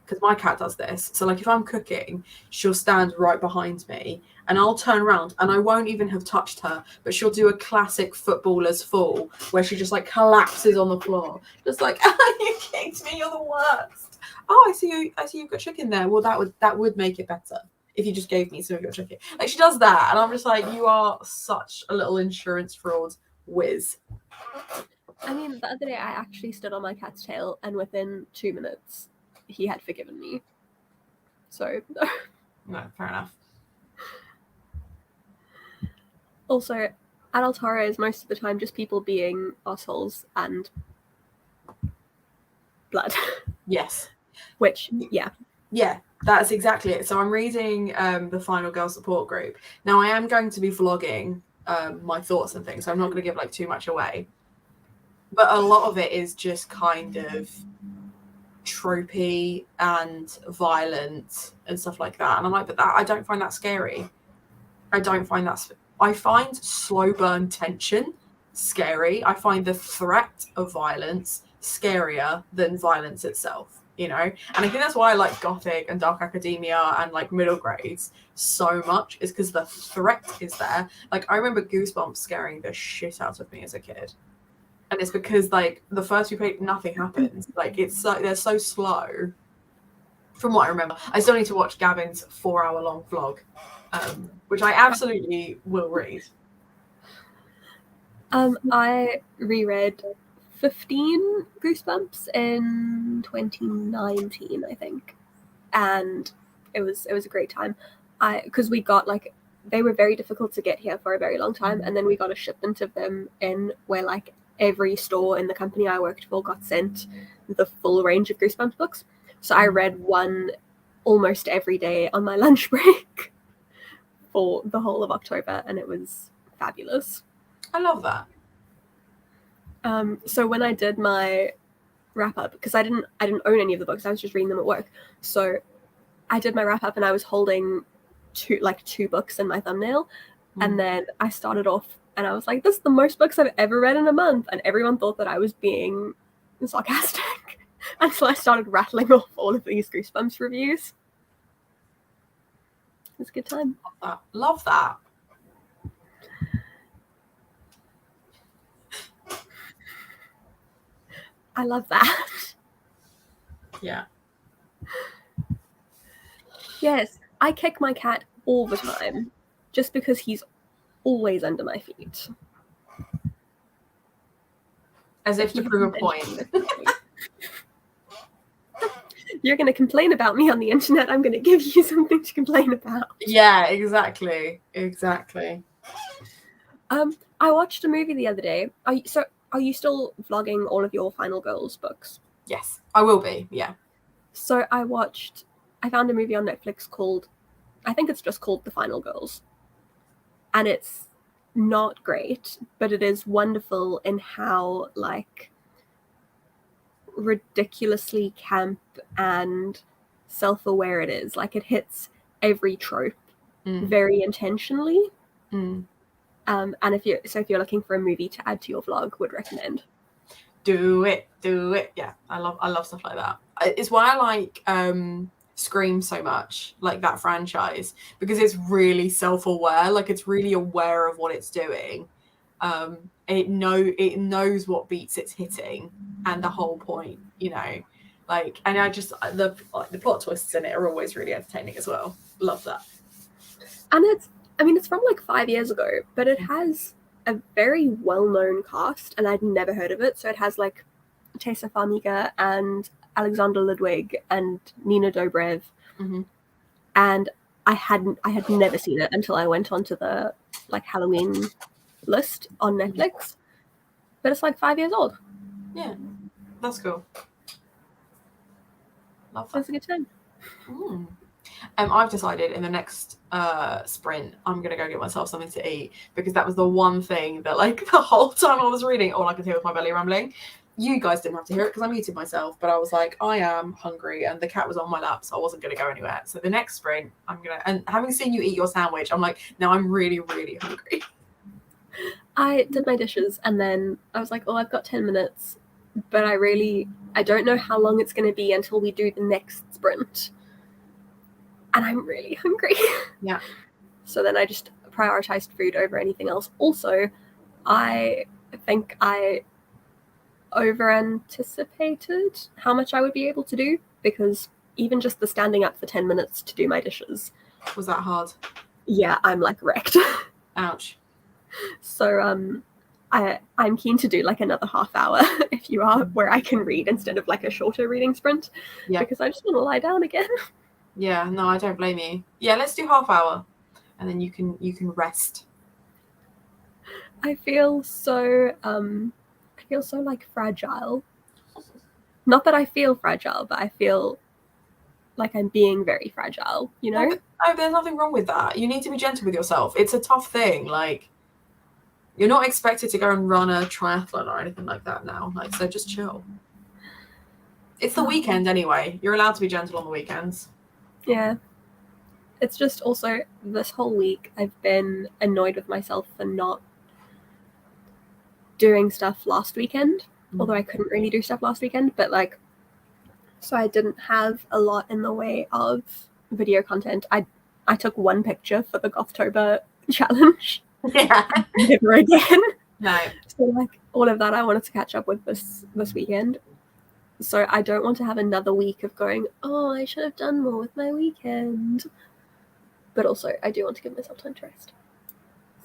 Because my cat does this. So, like, if I'm cooking, she'll stand right behind me and I'll turn around and I won't even have touched her, but she'll do a classic footballer's fall where she just, like, collapses on the floor. Just like, oh, you kicked me, you're the worst. Oh, I see you've got chicken there. Well, that would make it better if you just gave me some of your chicken. Like, she does that and I'm just like, you are such a little insurance fraud whiz. I mean, the other day I actually stood on my cat's tail and within 2 minutes he had forgiven me. So... No, fair enough. Also, adult horror is most of the time just people being assholes and blood. Yes. Which, yeah. Yeah, that's exactly it. So I'm reading the Final Girl Support Group. Now, I am going to be vlogging my thoughts and things, so I'm not going to give, like, too much away. But a lot of it is just kind of tropey and violent and stuff like that. And I'm like, but that I don't find that scary. I find slow burn tension scary. I find the threat of violence scarier than violence itself, you know? And I think that's why I like Gothic and Dark Academia and like middle grades so much, is because the threat is there. Like, I remember Goosebumps scaring the shit out of me as a kid. And it's because, like, the first few pages, nothing happens. Like, it's like they're so slow. From what I remember, I still need to watch Gavin's 4-hour-long vlog, which I absolutely will read. I reread 15 Goosebumps in 2019, I think, and it was a great time. Because we got, like, they were very difficult to get here for a very long time, and then we got a shipment of them in where, like, every store in the company I worked for got sent the full range of Goosebumps books. So I read one almost every day on my lunch break for the whole of October, and it was fabulous. I love that. So when I did my wrap up, because I didn't own any of the books, I was just reading them at work. So I did my wrap up, and I was holding two books in my thumbnail, and then I started off, and I was like, "This is the most books I've ever read in a month," and everyone thought that I was being sarcastic, and so I started rattling off all of these Goosebumps reviews. It was a good time. Love that. I love that. Yeah. Yes, I kick my cat all the time, just because he's always under my feet. As if to prove a point. You're going to complain about me on the internet, I'm going to give you something to complain about. Yeah, exactly. I watched a movie the other day. Are you still vlogging all of your Final Girls books? Yes, I will be, yeah. So I found a movie on Netflix called, I think it's just called The Final Girls. And it's not great, but it is wonderful in how, like, ridiculously camp and self-aware it is. Like, it hits every trope very intentionally. And if you're looking for a movie to add to your vlog, would recommend. Do it. Yeah, I love stuff like that. It's why I like Scream so much, like that franchise, because it's really self-aware. Like, it's really aware of what it's doing. It knows what beats it's hitting, and the whole point, you know. Like, and I just the plot twists in it are always really entertaining as well. Love that. And it's from like 5 years ago, but it has a very well-known cast, and I'd never heard of it. So it has like Tessa Farmiga and Alexander Ludwig and Nina Dobrev, and I had never seen it until I went onto the like Halloween list on Netflix. But it's like 5 years old. Yeah, that's cool. Love that. It's a good time. I've decided in the next sprint, I'm gonna go get myself something to eat, because that was the one thing that, like, the whole time I was reading, all I could hear was my belly rumbling. You guys didn't have to hear it because I muted myself, but I was like, I am hungry, and the cat was on my lap, so I wasn't gonna go anywhere. So the next sprint, and having seen you eat your sandwich, I'm like, now I'm really, really hungry. I did my dishes, and then I was like, oh, I've got 10 minutes, but I don't know how long it's gonna be until we do the next sprint. And I'm really hungry. Yeah. So then I just prioritized food over anything else. Also, I think I over-anticipated how much I would be able to do, because even just the standing up for 10 minutes to do my dishes. Was that hard? Yeah, I'm like wrecked. Ouch. So I'm keen to do like another half hour if you are, where I can read instead of like a shorter reading sprint. Yeah. Because I just want to lie down again. Yeah, no, I don't blame you. Yeah, let's do half hour, and then you can rest. I feel so like fragile. Not that I feel fragile, but I feel like I'm being very fragile, you know? No, there's nothing wrong with that. You need to be gentle with yourself. It's a tough thing. Like, you're not expected to go and run a triathlon or anything like that now. Like, so just chill. It's the weekend anyway. You're allowed to be gentle on the weekends. Yeah. It's just also this whole week I've been annoyed with myself for not doing stuff last weekend. Although I couldn't really do stuff last weekend, but like, so I didn't have a lot in the way of video content. I took one picture for the Gothtober challenge. Yeah. Never again. No. So like all of that I wanted to catch up with this weekend. So I don't want to have another week of going, oh, I should have done more with my weekend. But also I do want to give myself time to rest.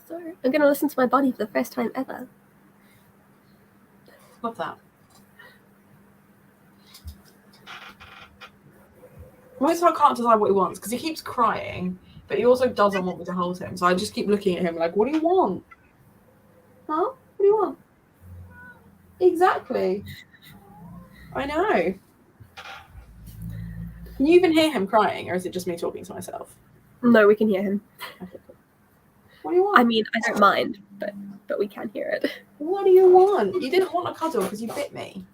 So I'm going to listen to my body for the first time ever. Love that. Most of I can't decide what he wants because he keeps crying, but he also doesn't want me to hold him. So I just keep looking at him like, what do you want? Huh? What do you want? Exactly. I know. Can you even hear him crying, or is it just me talking to myself? No, we can hear him. Okay, cool. What do you want? I mean, I don't mind, but we can hear it. What do you want? You didn't want a cuddle because you bit me.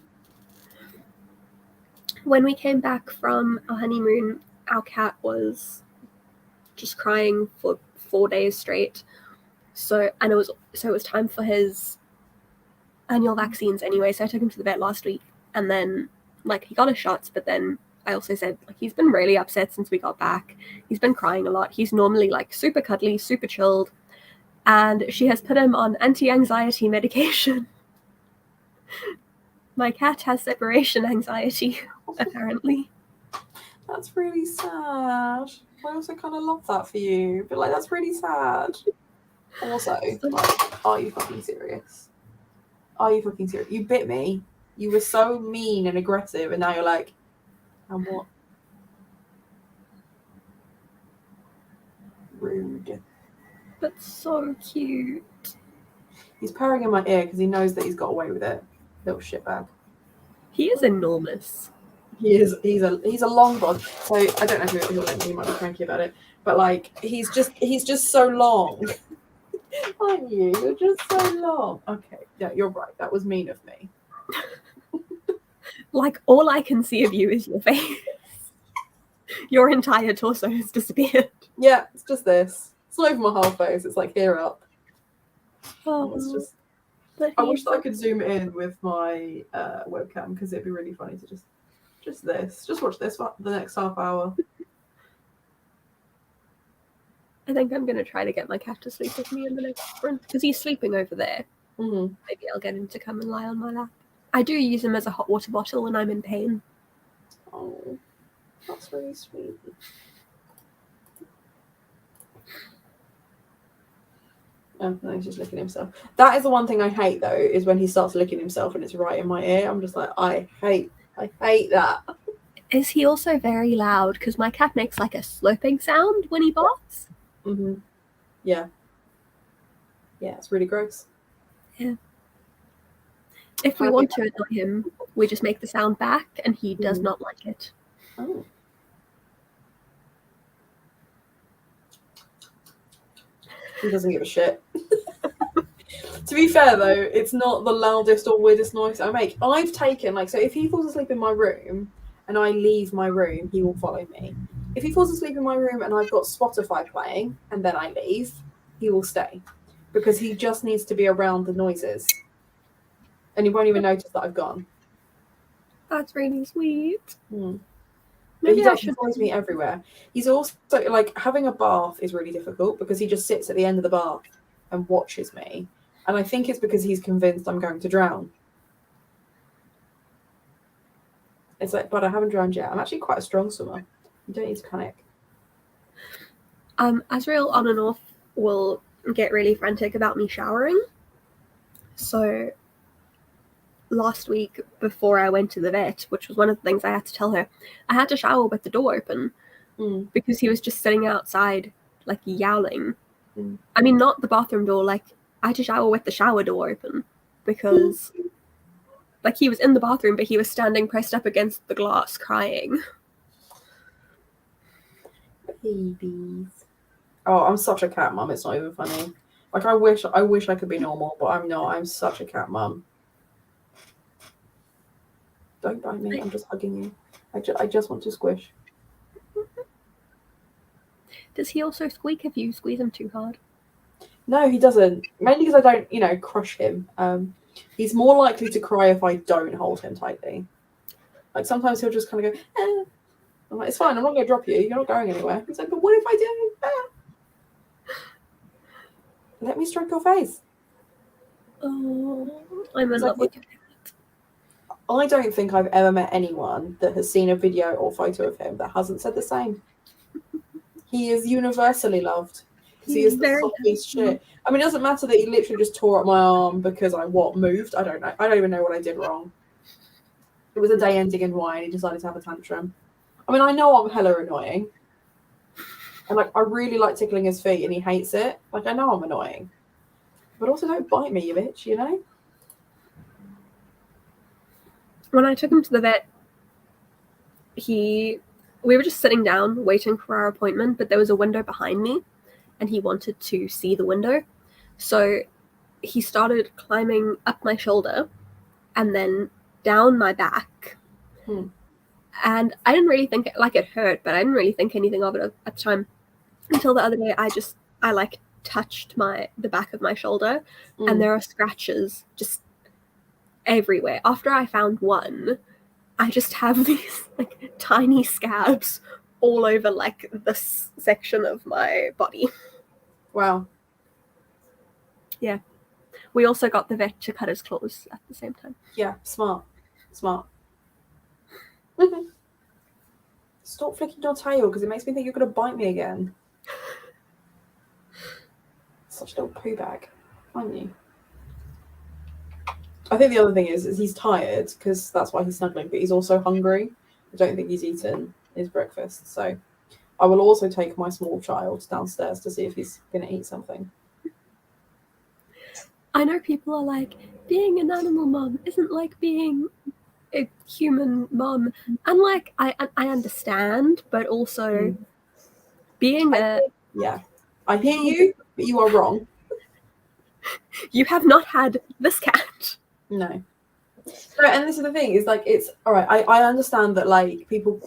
When we came back from our honeymoon, our cat was just crying for 4 days straight. So it was time for his annual vaccines anyway. So I took him to the vet last week, and then like he got his shots, but then I also said like he's been really upset since we got back. He's been crying a lot. He's normally like super cuddly, super chilled, and she has put him on anti-anxiety medication. My cat has separation anxiety, apparently. That's really sad. I also kind of love that for you, but like that's really sad. Also, like, are you fucking serious? Are you fucking serious? You bit me. You were so mean and aggressive, and now you're like, and what? Rude. But so cute. He's purring in my ear because he knows that he's got away with it. Little shitbag. He is enormous. He is. He's a long bod. So I don't know if he'll let me. He might be cranky about it. But like, he's just so long. Aren't you? You're just so long. Okay. Yeah, you're right. That was mean of me. Like, all I can see of you is your face. Your entire torso has disappeared. Yeah, it's just this. It's not even my whole face. It's like here up. Oh, It's just. I wish that I could zoom in with my webcam because it'd be really funny to just this. Just watch this for the next half hour. I think I'm going to try to get my cat to sleep with me in the next sprint because he's sleeping over there. Mm-hmm. Maybe I'll get him to come and lie on my lap. I do use him as a hot water bottle when I'm in pain. Oh, that's really sweet. Oh, no, he's just licking himself. That is the one thing I hate, though, is when he starts licking himself and it's right in my ear. I'm just like, I hate that. Is he also very loud? Because my cat makes like a slurping sound when he barks. Mm-hmm. Yeah. Yeah, it's really gross. Yeah. If we want to annoy him, we just make the sound back, and he does not like it. Oh. He doesn't give a shit. To be fair, though, it's not the loudest or weirdest noise I make. I've taken, like, so if he falls asleep in my room and I leave my room, he will follow me. If he falls asleep in my room and I've got Spotify playing and then I leave, he will stay. Because he just needs to be around the noises. And he won't even notice that I've gone. That's really sweet. But Maybe he I does should follows me everywhere. He's also, like, having a bath is really difficult because he just sits at the end of the bath and watches me. And I think it's because he's convinced I'm going to drown. It's like, but I haven't drowned yet. I'm actually quite a strong swimmer. You don't need to panic. Azrael on and off will get really frantic about me showering. So last week before I went to the vet, which was one of the things I had to tell her, I had to shower with the door open because he was just sitting outside like yowling. I mean, not the bathroom door, like I had to shower with the shower door open because like he was in the bathroom but he was standing pressed up against the glass crying. Babies. Oh, I'm such a cat mum. It's not even funny. Like, I wish I could be normal, but I'm not. I'm such a cat mum. Don't bite me. I'm just hugging you. I just want to squish. Does he also squeak if you squeeze him too hard? No, he doesn't. Mainly because I don't, crush him. He's more likely to cry if I don't hold him tightly. Like sometimes he'll just kind of go, eh. I'm like, it's fine. I'm not going to drop you. You're not going anywhere. He's like, but what if I do? Let me stroke your face. Oh, I'm in He's love like, with you. I don't think I've ever met anyone that has seen a video or photo of him that hasn't said the same. He is universally loved. Because he is the softest shit. I mean, it doesn't matter that he literally just tore up my arm because I moved. I don't know. I don't even know what I did wrong. It was a day ending in Y and he decided to have a tantrum. I mean, I know I'm hella annoying. And I really like tickling his feet and he hates it. Like, I know I'm annoying. But also don't bite me, you bitch, When I took him to the vet, we were just sitting down waiting for our appointment, but there was a window behind me and he wanted to see the window. So he started climbing up my shoulder and then down my back. And I didn't really think it hurt, but I didn't really think anything of it at the time until the other day. I touched the back of my shoulder and there are scratches just everywhere. After I found one, I just have these like tiny scabs all over like this section of my body. Wow. Yeah. We also got the vet to cut his claws at the same time. Yeah, smart. Stop flicking your tail because it makes me think you're going to bite me again. Such a little poo bag, aren't you? I think the other thing is he's tired because that's why he's snuggling, but he's also hungry. I don't think he's eaten his breakfast. So I will also take my small child downstairs to see if he's going to eat something. I know people are like, being an animal mum isn't like being a human mum. And like, I understand, but also being Yeah. I hear you, but you are wrong. You have not had this cat. No. And this is the thing, is like, it's all right. I understand that like people,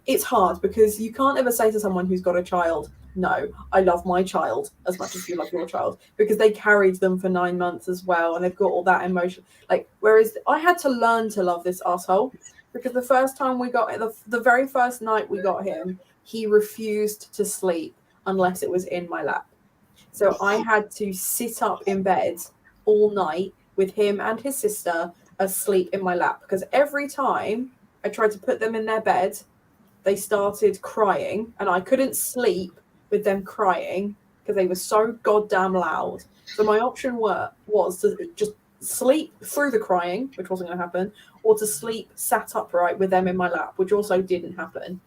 it's hard because you can't ever say to someone who's got a child, no, I love my child as much as you love your child, because they carried them for 9 months as well and they've got all that emotion. Like, whereas I had to learn to love this asshole because the first time we got the very first night we got him, he refused to sleep unless it was in my lap. So I had to sit up in bed all night with him and his sister asleep in my lap because every time I tried to put them in their bed, they started crying and I couldn't sleep with them crying because they were so goddamn loud. So my option was to just sleep through the crying, which wasn't going to happen, or to sleep sat upright with them in my lap, which also didn't happen.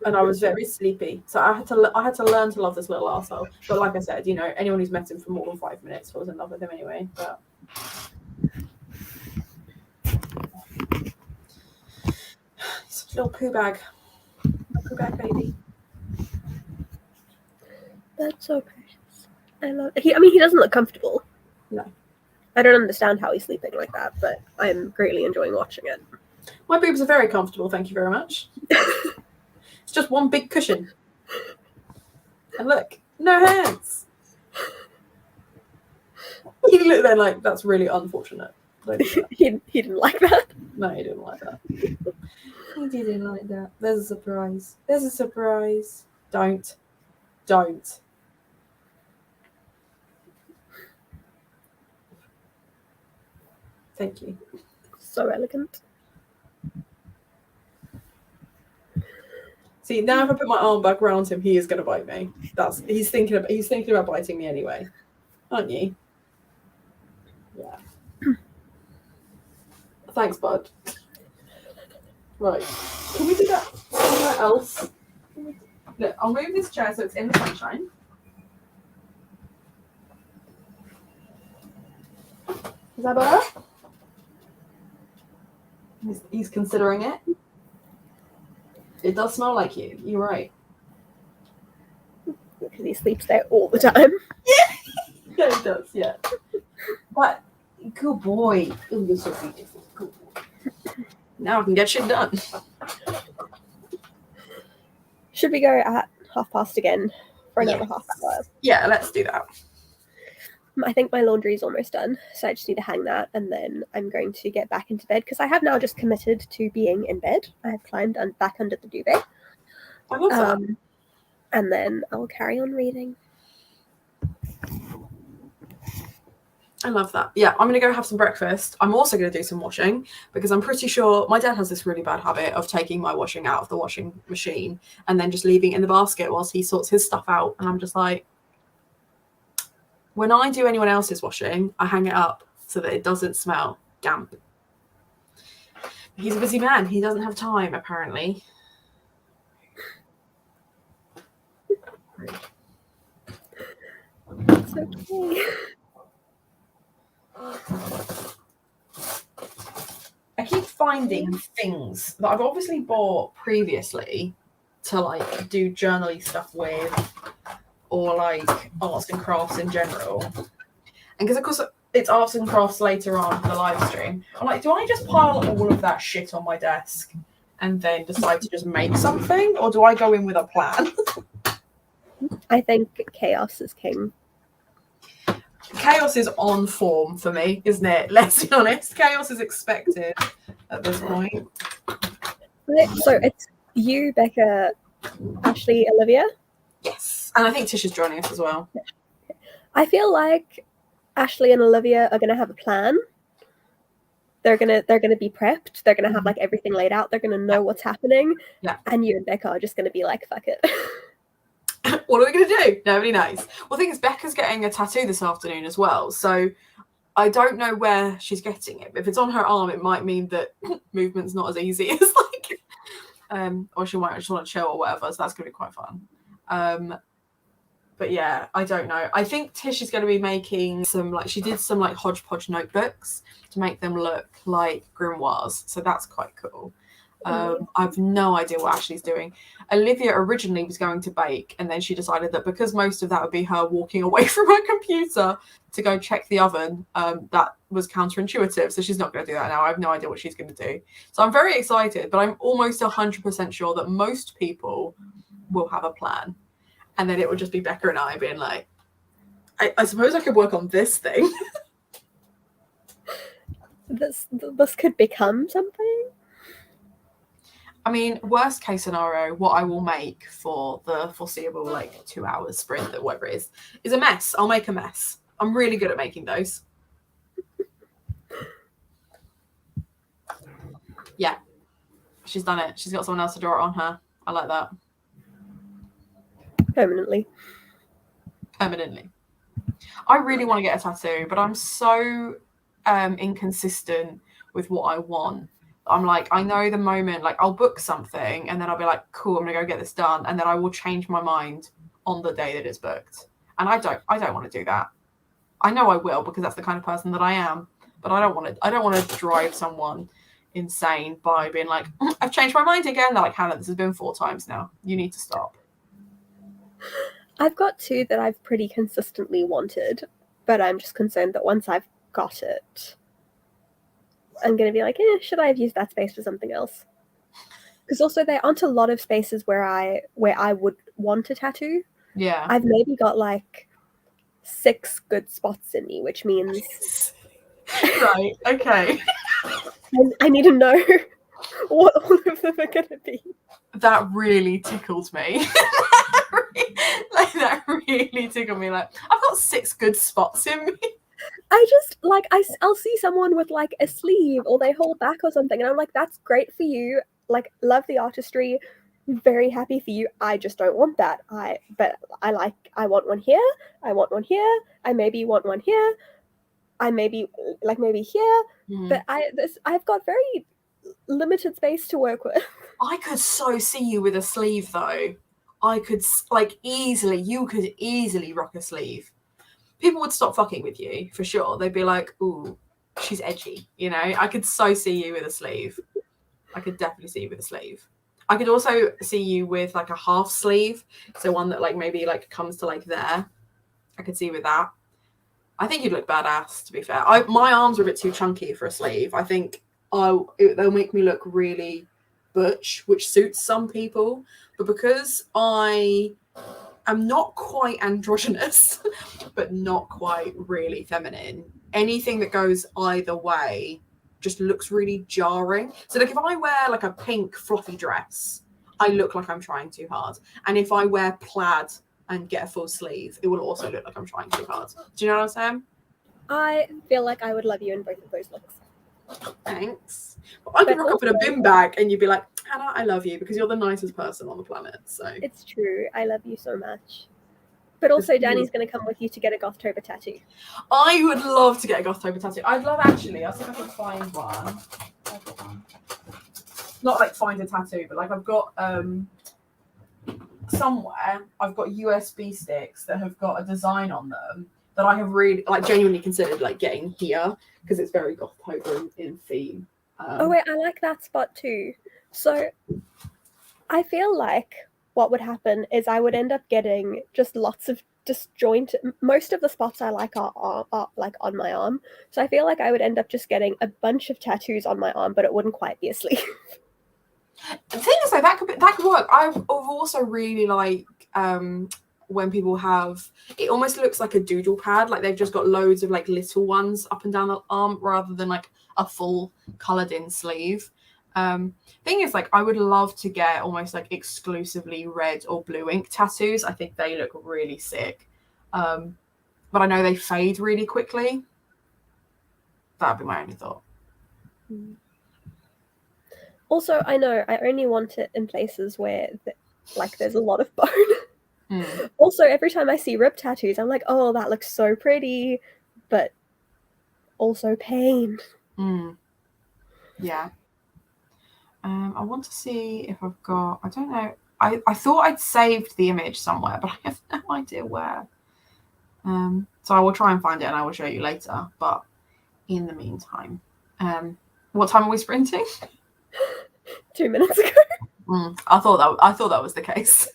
And I was very sleepy. So I had to learn to love this little arsehole. But like I said, anyone who's met him for more than 5 minutes was in love with him anyway. But such a little poo bag. Poo bag baby. That's so precious. I love it. He doesn't look comfortable. No. I don't understand how he's sleeping like that, but I'm greatly enjoying watching it. My boobs are very comfortable, thank you very much. It's just one big cushion. And look, no hands. He looked then like, that's really unfortunate. He didn't like that. No, he didn't like that. He didn't like that. There's a surprise. There's a surprise. Don't. Thank you. So elegant. See, now if I put my arm back around him, he is going to bite me. He's thinking about biting me anyway, aren't you? Yeah. Thanks, bud. Right. Can we do that somewhere else? Look, I'll move this chair so it's in the sunshine. Is that better? He's considering it. It does smell like you. You're right. Because he sleeps there all the time. Yeah, he does, yeah. But, good boy. Oh, you're so beautiful. Now I can get shit done. Should we go at 1:30 again for another half hour? Yeah, let's do that. I think my laundry is almost done, so I just need to hang that, and then I'm going to get back into bed because I have now just committed to being in bed. I have climbed back under the duvet. I love that. And then I'll carry on reading. I love that. Yeah, I'm going to go have some breakfast. I'm also going to do some washing because I'm pretty sure my dad has this really bad habit of taking my washing out of the washing machine and then just leaving it in the basket whilst he sorts his stuff out. And I'm just like, when I do anyone else's washing, I hang it up so that it doesn't smell damp. He's a busy man. He doesn't have time, apparently. It's okay. I keep finding things that I've obviously bought previously to like do journaly stuff with, or like arts and crafts in general. And because of course it's arts and crafts later on for the live stream, I'm like, do I just pile all of that shit on my desk and then decide to just make something, or do I go in with a plan? I think chaos is king. Chaos is on form for me, isn't it? Let's be honest. Chaos is expected at this point. So it's you, Becca, Ashley, Olivia? Yes. And I think Tish is joining us as well. I feel like Ashley and Olivia are gonna have a plan. They're gonna be prepped. They're gonna have like everything laid out. They're gonna know what's happening. Yeah. And you and Becca are just gonna be like, fuck it. What are we going to do? Nobody knows. Well, the thing is, Becca's getting a tattoo this afternoon as well. So I don't know where she's getting it. If it's on her arm, it might mean that movement's not as easy as like, or she might just want to chill or whatever. So that's going to be quite fun. But yeah, I don't know. I think Tish is going to be making she did some like hodgepodge notebooks to make them look like grimoires. So that's quite cool. I have no idea what Ashley's doing. Olivia originally was going to bake, and then she decided that because most of that would be her walking away from her computer to go check the oven, that was counterintuitive. So she's not going to do that now. I have no idea what she's going to do. So I'm very excited, but I'm almost 100% sure that most people will have a plan. And then it would just be Becca and I being like, I suppose I could work on this thing. This could become something. I mean, worst case scenario, what I will make for the foreseeable, 2 hours sprint, that whatever it is a mess. I'll make a mess. I'm really good at making those. Yeah. She's done it. She's got someone else to draw it on her. I like that. Permanently. I really want to get a tattoo, but I'm so inconsistent with what I want. I'm like, I know the moment, I'll book something and then I'll be like, cool, I'm gonna go get this done, and then I will change my mind on the day that it's booked. And I don't want to do that. I know I will, because that's the kind of person that I am, but I don't want to drive someone insane by being like, I've changed my mind again. They're like, Hannah, this has been 4 times now. You need to stop. I've got 2 that I've pretty consistently wanted, but I'm just concerned that once I've got it, I'm going to be like, should I have used that space for something else? Because also there aren't a lot of spaces where I would want a tattoo. Yeah. I've maybe got 6 good spots in me, which means... Right, okay. I need to know what all of them are going to be. That really tickled me. That really tickled me. I've got 6 good spots in me. I just I'll see someone with a sleeve, or they hold back or something, and I'm like, that's great for you. Love the artistry, very happy for you. I just don't want that. I want one here. I want one here. I maybe want one here. I maybe here. Mm. But I've got very limited space to work with. I could so see you with a sleeve though. I could you could easily rock a sleeve. People would stop fucking with you for sure. They'd be like, ooh, she's edgy. I could so see you with a sleeve. I could definitely see you with a sleeve. I could also see you with a half sleeve. So one that maybe comes to there. I could see you with that. I think you'd look badass, to be fair. My arms are a bit too chunky for a sleeve. I think they'll make me look really butch, which suits some people. But because I am not quite androgynous, but not quite really feminine, anything that goes either way just looks really jarring. So like if I wear like a pink fluffy dress, I look like I'm trying too hard. And if I wear plaid and get a full sleeve, it will also look like I'm trying too hard. Do you know what I'm saying? I feel like I would love you in both of those looks. Thanks. But I could rock up in a bin bag and you'd be like, Hannah, I love you because you're the nicest person on the planet. So it's true. I love you so much. But also, Danny's going to come with you to get a Gothtober tattoo. I would love to get a Gothtober tattoo. I'd love actually. I'll see if I can find one. Not like find a tattoo, but like I've got somewhere I've got USB sticks that have got a design on them that I have really like genuinely considered like getting here because it's very Gothtober in theme. Oh wait, I like that spot too. So I feel like what would happen is I would end up getting just lots of disjoint. Most of the spots I like are like on my arm. So I feel like I would end up just getting a bunch of tattoos on my arm, but it wouldn't quite be a sleeve. The thing is, though, that could work. I've also really like when people have it almost looks like a doodle pad, like they've just got loads of like little ones up and down the arm rather than like a full coloured in sleeve. Thing is, like, I would love to get almost like exclusively red or blue ink tattoos. I think they look really sick. But I know they fade really quickly. That'd be my only thought. Also, I know I only want it in places where like there's a lot of bone. Also, every time I see rib tattoos, I'm like, oh, that looks so pretty, but also pain. Yeah. I want to see if I've got, I don't know. I thought I'd saved the image somewhere, but I have no idea where. So I will try and find it and I will show you later. But in the meantime, what time are we sprinting? 2 minutes ago. I thought that was the case.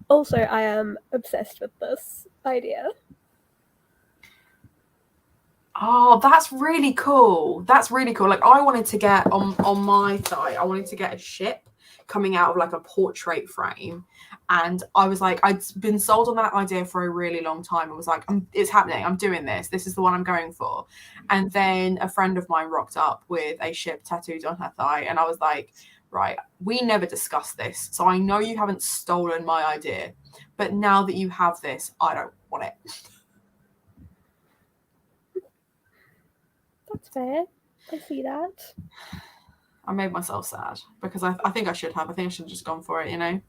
Also, I am obsessed with this idea. Oh, that's really cool. That's really cool. Like I wanted to get on my thigh, I wanted to get a ship coming out of like a portrait frame. And I was like, I'd been sold on that idea for a really long time. I was like, it's happening. I'm doing this. This is the one I'm going for. And then a friend of mine rocked up with a ship tattooed on her thigh. And I was like, right, we never discussed this. So I know you haven't stolen my idea. But now that you have this, I don't want it. That's fair. I see that. I made myself sad because I think I should have. I think I should have just gone for it, you know?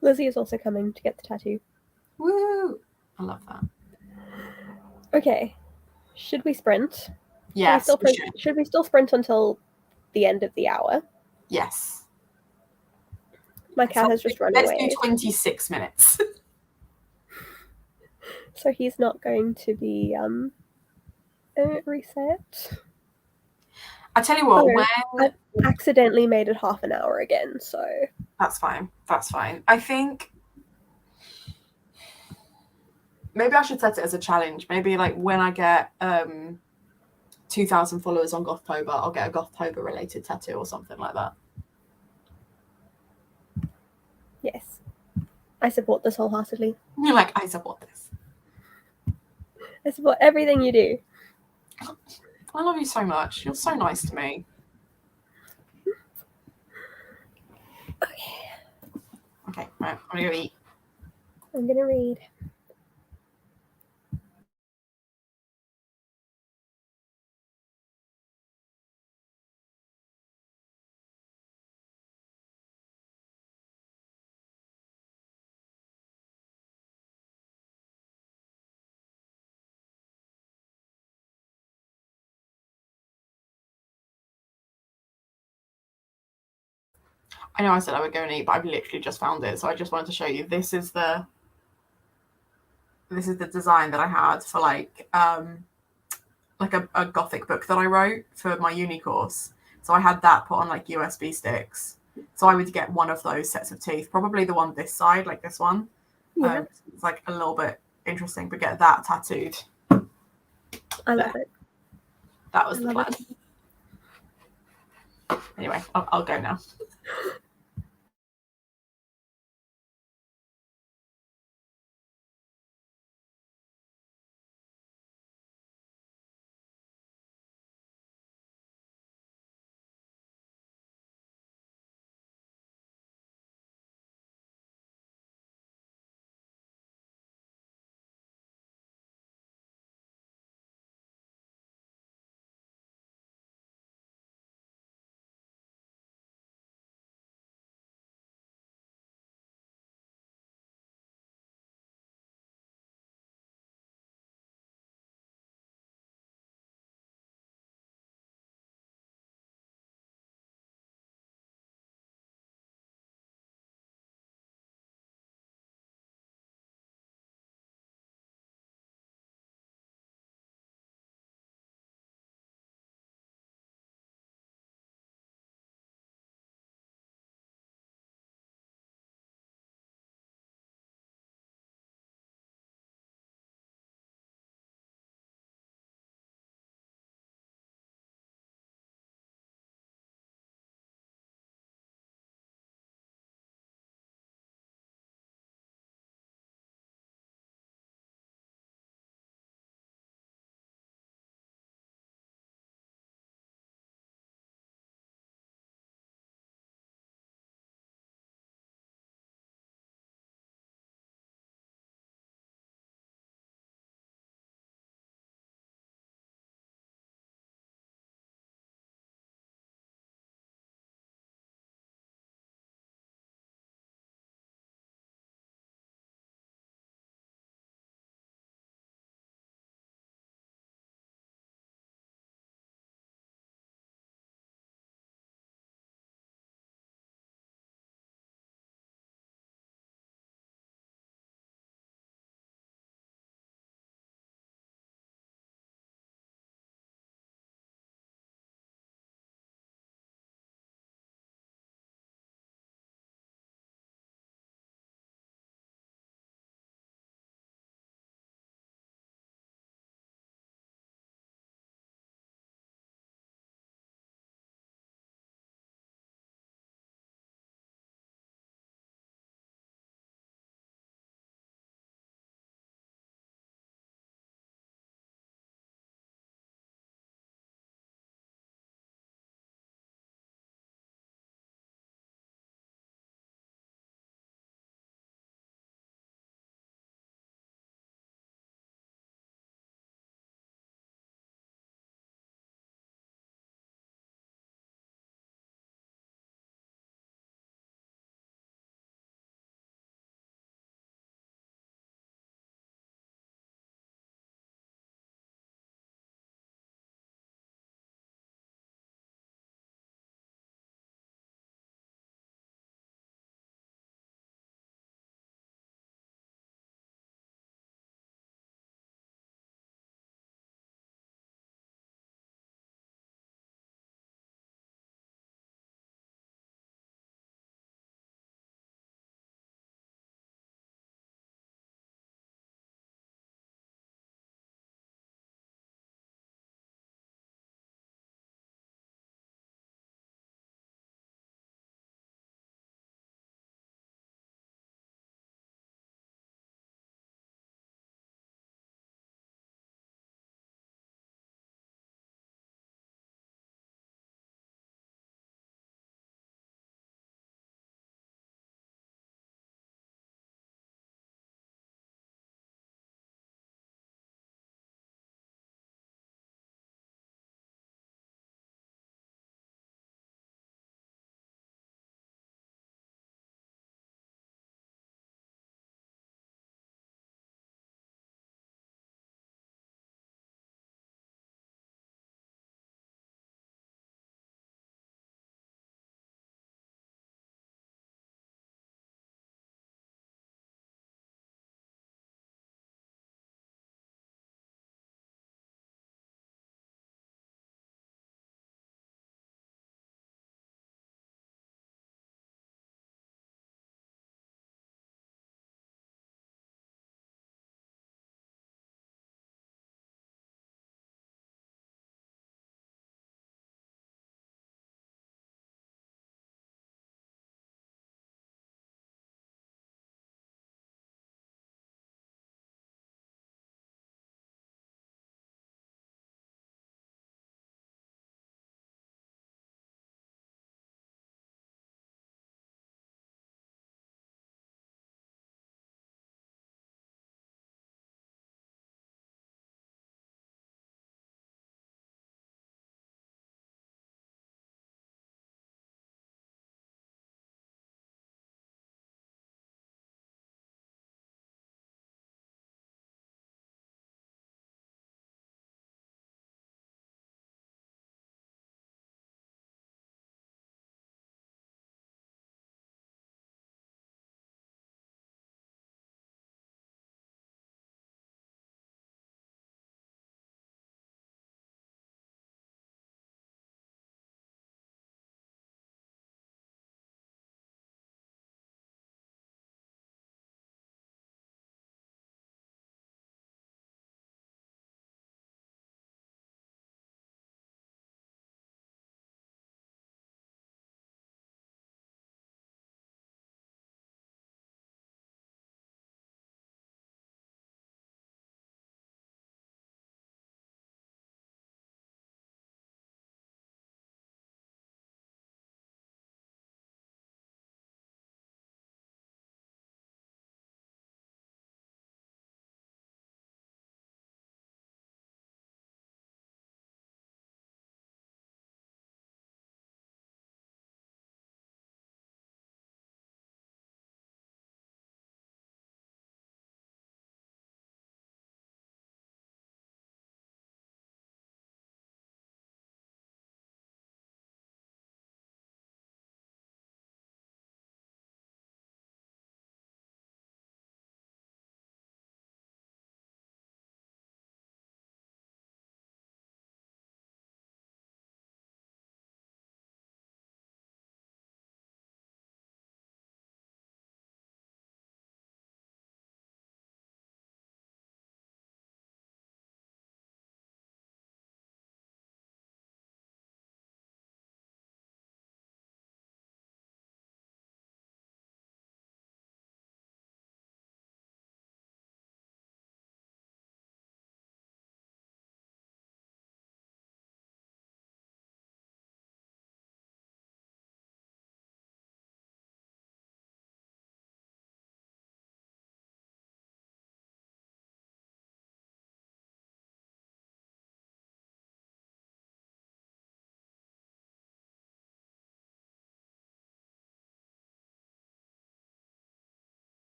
Lizzie is also coming to get the tattoo. Woo! I love that. Okay. Should we sprint? Yes. Should we still sprint until the end of the hour? Yes. My cat has just run away. Let's do 26 minutes. So he's not going to be reset. I tell you what, when I accidentally made it half an hour again, so that's fine. That's fine. I think maybe I should set it as a challenge. Maybe like when I get 2,000 followers on Gothtober, I'll get a Gothtober related tattoo or something like that. Yes. I support this wholeheartedly. You're like, I support this. I support everything you do. I love you so much. You're so nice to me. Okay, right. I'm going to go eat. I'm going to read. I know I said I would go and eat, but I've literally just found it. So I just wanted to show you. This is the design that I had for like a Gothic book that I wrote for my uni course. So I had that put on like USB sticks. So I would get one of those sets of teeth, probably the one this side, like this one. Yeah. It's like a little bit interesting. But get that tattooed. I love it. That was I the love plan. it. Anyway, I'll go now.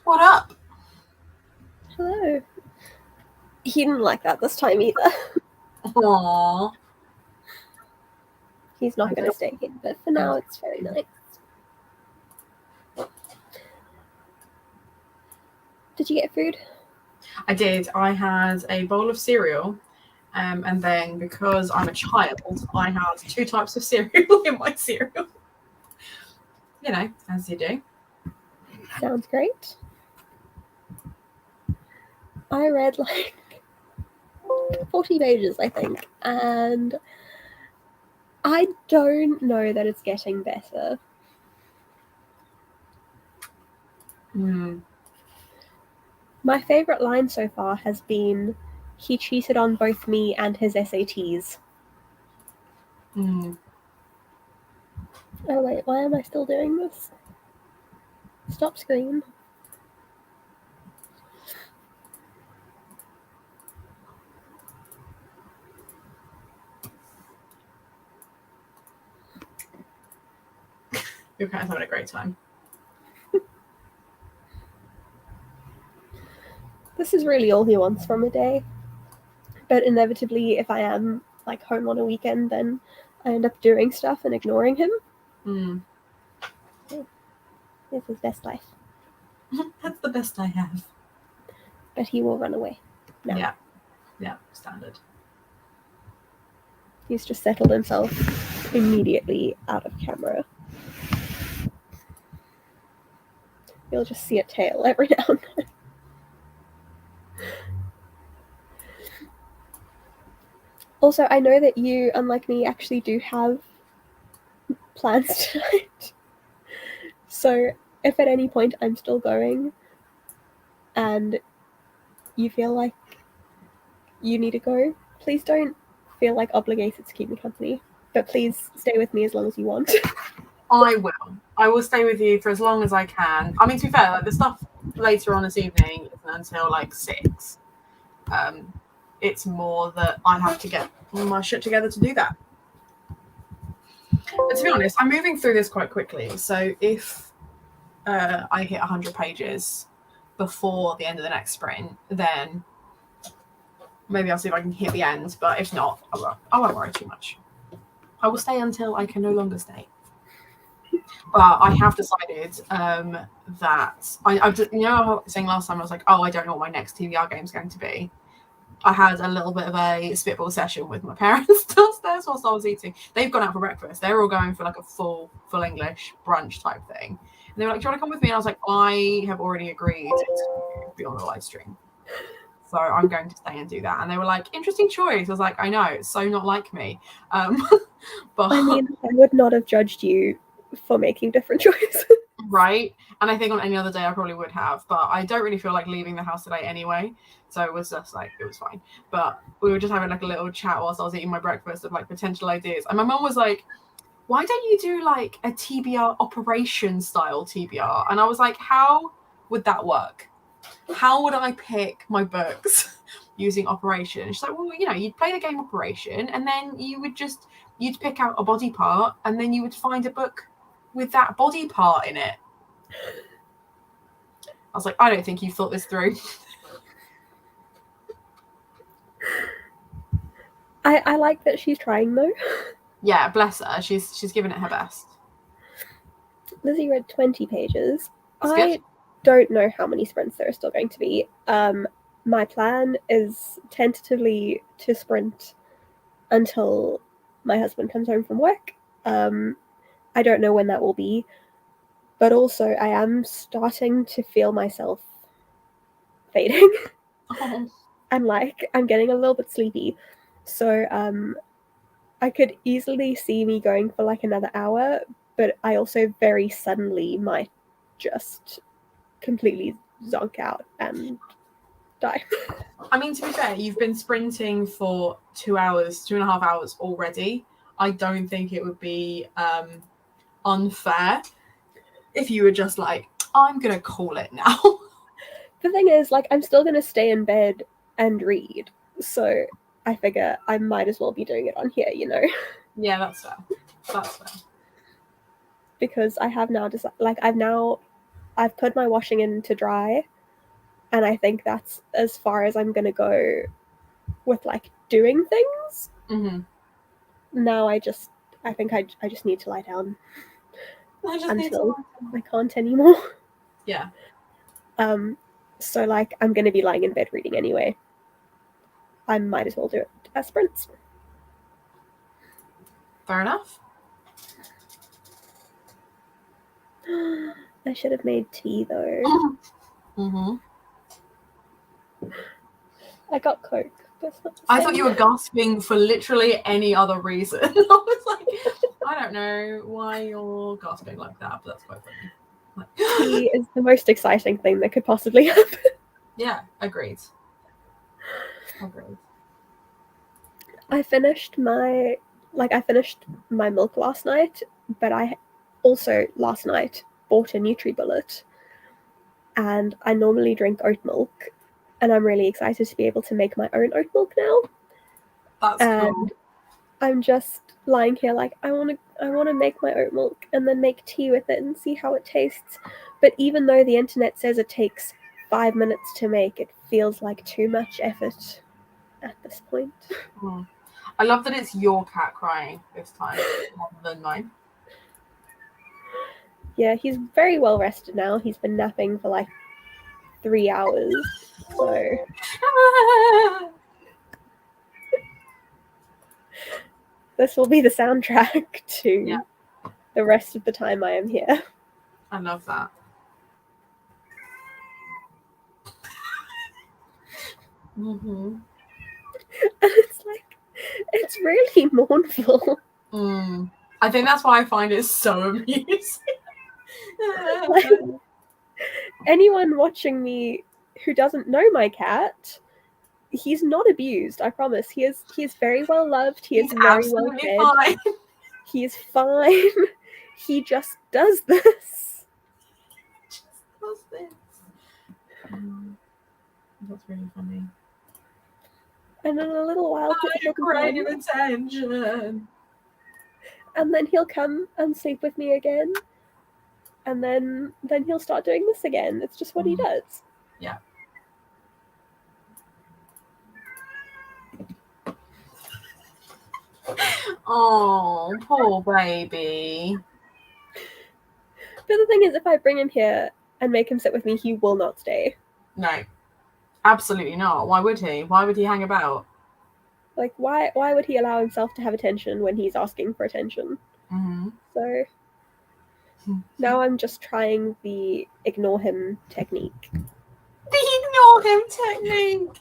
What up? Hello. He didn't like that this time either. Aww. He's not going to stay here, but for now it's very nice. Did you get food? I did. I had a bowl of cereal, and then because I'm a child, I had 2 types of cereal in my cereal. You know, as you do. Sounds great. I read like 40 pages, I think, and I don't know that it's getting better. My favourite line so far has been, he cheated on both me and his SATs. Oh wait, why am I still doing this? Stop screen. Your cat's having a great time. This is really all he wants from a day. But inevitably, if I am like home on a weekend, then I end up doing stuff and ignoring him. It's his best life. That's the best I have. But he will run away now. Yeah, standard. He's just settled himself immediately out of camera. You'll just see a tail every now and then. Also, I know that you, unlike me, actually do have plans tonight. So if at any point I'm still going and you feel like you need to go, please don't feel like obligated to keep me company. But please stay with me as long as you want. I will. I will stay with you for as long as I can. I mean, to be fair, like the stuff later on this evening isn't until like 6. It's more that I have to get my shit together to do that. But to be honest, I'm moving through this quite quickly. So if I hit 100 pages before the end of the next sprint, then maybe I'll see if I can hit the end. But if not, I won't worry too much. I will stay until I can no longer stay. But I have decided that I've you know, I was saying last time I was like, oh, I don't know what my next TBR game is going to be. I had a little bit of a spitball session with my parents downstairs whilst I was eating. They've gone out for breakfast. They're all going for like a full English brunch type thing. And they were like, do you want to come with me? And I was like, I have already agreed to be on a live stream. So I'm going to stay and do that. And they were like, interesting choice. I was like, I know, it's so not like me. But I mean, I would not have judged you for making different choices. Right. And I think on any other day I probably would have, but I don't really feel like leaving the house today anyway. So it was just like, it was fine. But we were just having like a little chat whilst I was eating my breakfast of like potential ideas. And my mum was like, why don't you do like a TBR operation style TBR? And I was like, how would that work? How would I pick my books using operation? And she's like, well, you know, you'd play the game Operation and then you'd pick out a body part and then you would find a book with that body part in it. I was like, I don't think you've thought this through. I like that she's trying though. Yeah, bless her. She's given it her best. Lizzie read 20 pages. That's I good. don't know how many sprints there are still going to be. My plan is tentatively to sprint until my husband comes home from work. I don't know when that will be, but also I am starting to feel myself fading. Oh. I'm getting a little bit sleepy. So I could easily see me going for like another hour, but I also very suddenly might just completely zonk out and die. I mean, to be fair, you've been sprinting for 2.5 hours already. I don't think it would be unfair if you were just like, I'm going to call it now. The thing is, like, I'm still going to stay in bed and read. So I figure I might as well be doing it on here, you know? Yeah, that's fair. That's fair. Because I have now I've put my washing in to dry, and I think that's as far as I'm gonna go with like doing things. Mm-hmm. Now I think I just need to lie down until I can't anymore. Yeah. So like I'm gonna be lying in bed reading anyway. I might as well do it as sprints. Fair enough. I should have made tea though. Mm-hmm. I got Coke. That's not the I same. thought you were gasping for literally any other reason. I was like, I don't know why you're gasping like that, but that's quite funny. Like, tea is the most exciting thing that could possibly happen. Yeah, agreed. I finished my milk last night, but I also last night bought a NutriBullet, and I normally drink oat milk, and I'm really excited to be able to make my own oat milk now. That's and cool. I'm just lying here like I want to make my oat milk and then make tea with it and see how it tastes. But even though the internet says it takes 5 minutes to make, it feels like too much effort at this point. I love that it's your cat crying this time rather than mine. Yeah, he's very well rested now. He's been napping for like 3 hours. So this will be the soundtrack to the rest of the time I am here. I love that. Mm-hmm. And it's really mournful. I think that's why I find it so amusing. Like, anyone watching me who doesn't know my cat, he's not abused, I promise. He is very well loved. He's very well fed. Fine. He is fine. He just does this. That's really funny. And in a little while, he'll crave attention. And then he'll come and sleep with me again. And then he'll start doing this again. It's just what he does. Yeah. Oh, poor baby. But the thing is, if I bring him here and make him sit with me, he will not stay. No. Absolutely not. Why would he? Why would he hang about? Like, why would he allow himself to have attention when he's asking for attention? Mm-hmm. So now I'm just trying the ignore him technique. The ignore him technique.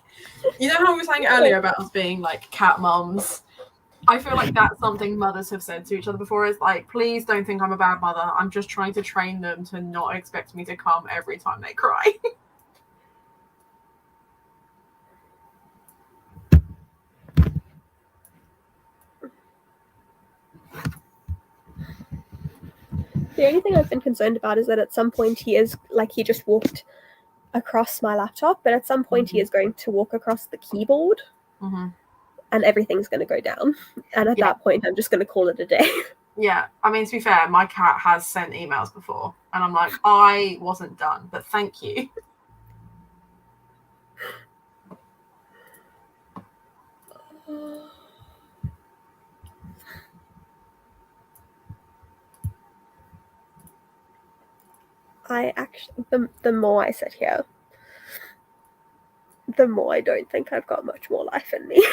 You know how we were saying earlier about us being like cat mums? I feel like that's something mothers have said to each other before, is like, please don't think I'm a bad mother. I'm just trying to train them to not expect me to come every time they cry. The only thing I've been concerned about is that at some point he just walked across my laptop, but at some point he is going to walk across the keyboard. Mm-hmm. And everything's going to go down. And at that point, I'm just going to call it a day. Yeah. I mean, to be fair, my cat has sent emails before. And I'm like, I wasn't done, but thank you. I actually, the more I sit here, the more I don't think I've got much more life in me.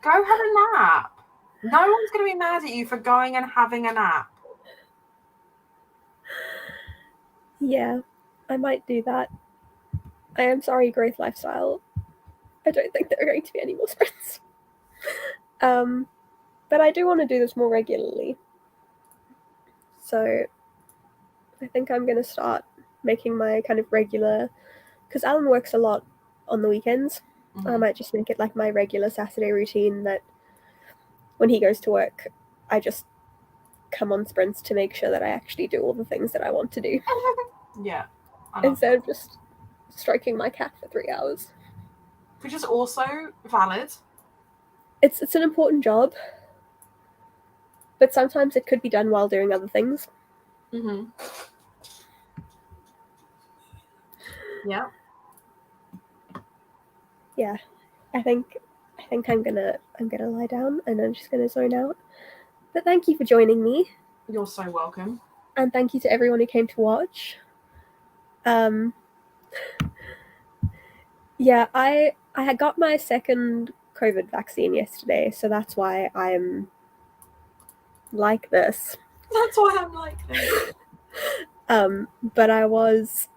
Go have a nap. No one's going to be mad at you for going and having a nap. Yeah, I might do that. I am sorry, Growth Lifestyle. I don't think there are going to be any more sprints. But I do want to do this more regularly. So I think I'm going to start making my kind of regular, because Alan works a lot on the weekends. I might just make it like my regular Saturday routine that when he goes to work, I just come on sprints to make sure that I actually do all the things that I want to do. Yeah. Instead of just stroking my cat for 3 hours. Which is also valid. It's an important job, but sometimes it could be done while doing other things. Mm-hmm. Yeah. Yeah, I think I'm gonna lie down and I'm just gonna zone out. But thank you for joining me. You're so welcome. And thank you to everyone who came to watch. Yeah, I had got my second COVID vaccine yesterday, so that's why I'm like this. That's why I'm like this. But I was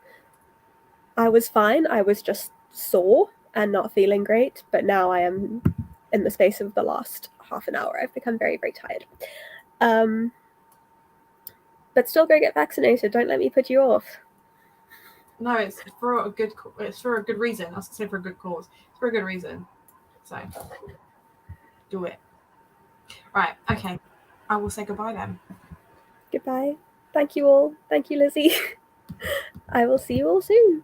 fine. I was just sore and not feeling great. But now I am, in the space of the last half an hour, I've become very, very tired. But still go get vaccinated. Don't let me put you off. No, it's for a good reason. I was gonna say for a good cause. It's for a good reason. So do it. Right, okay. I will say goodbye then. Goodbye. Thank you all. Thank you, Lizzie. I will see you all soon.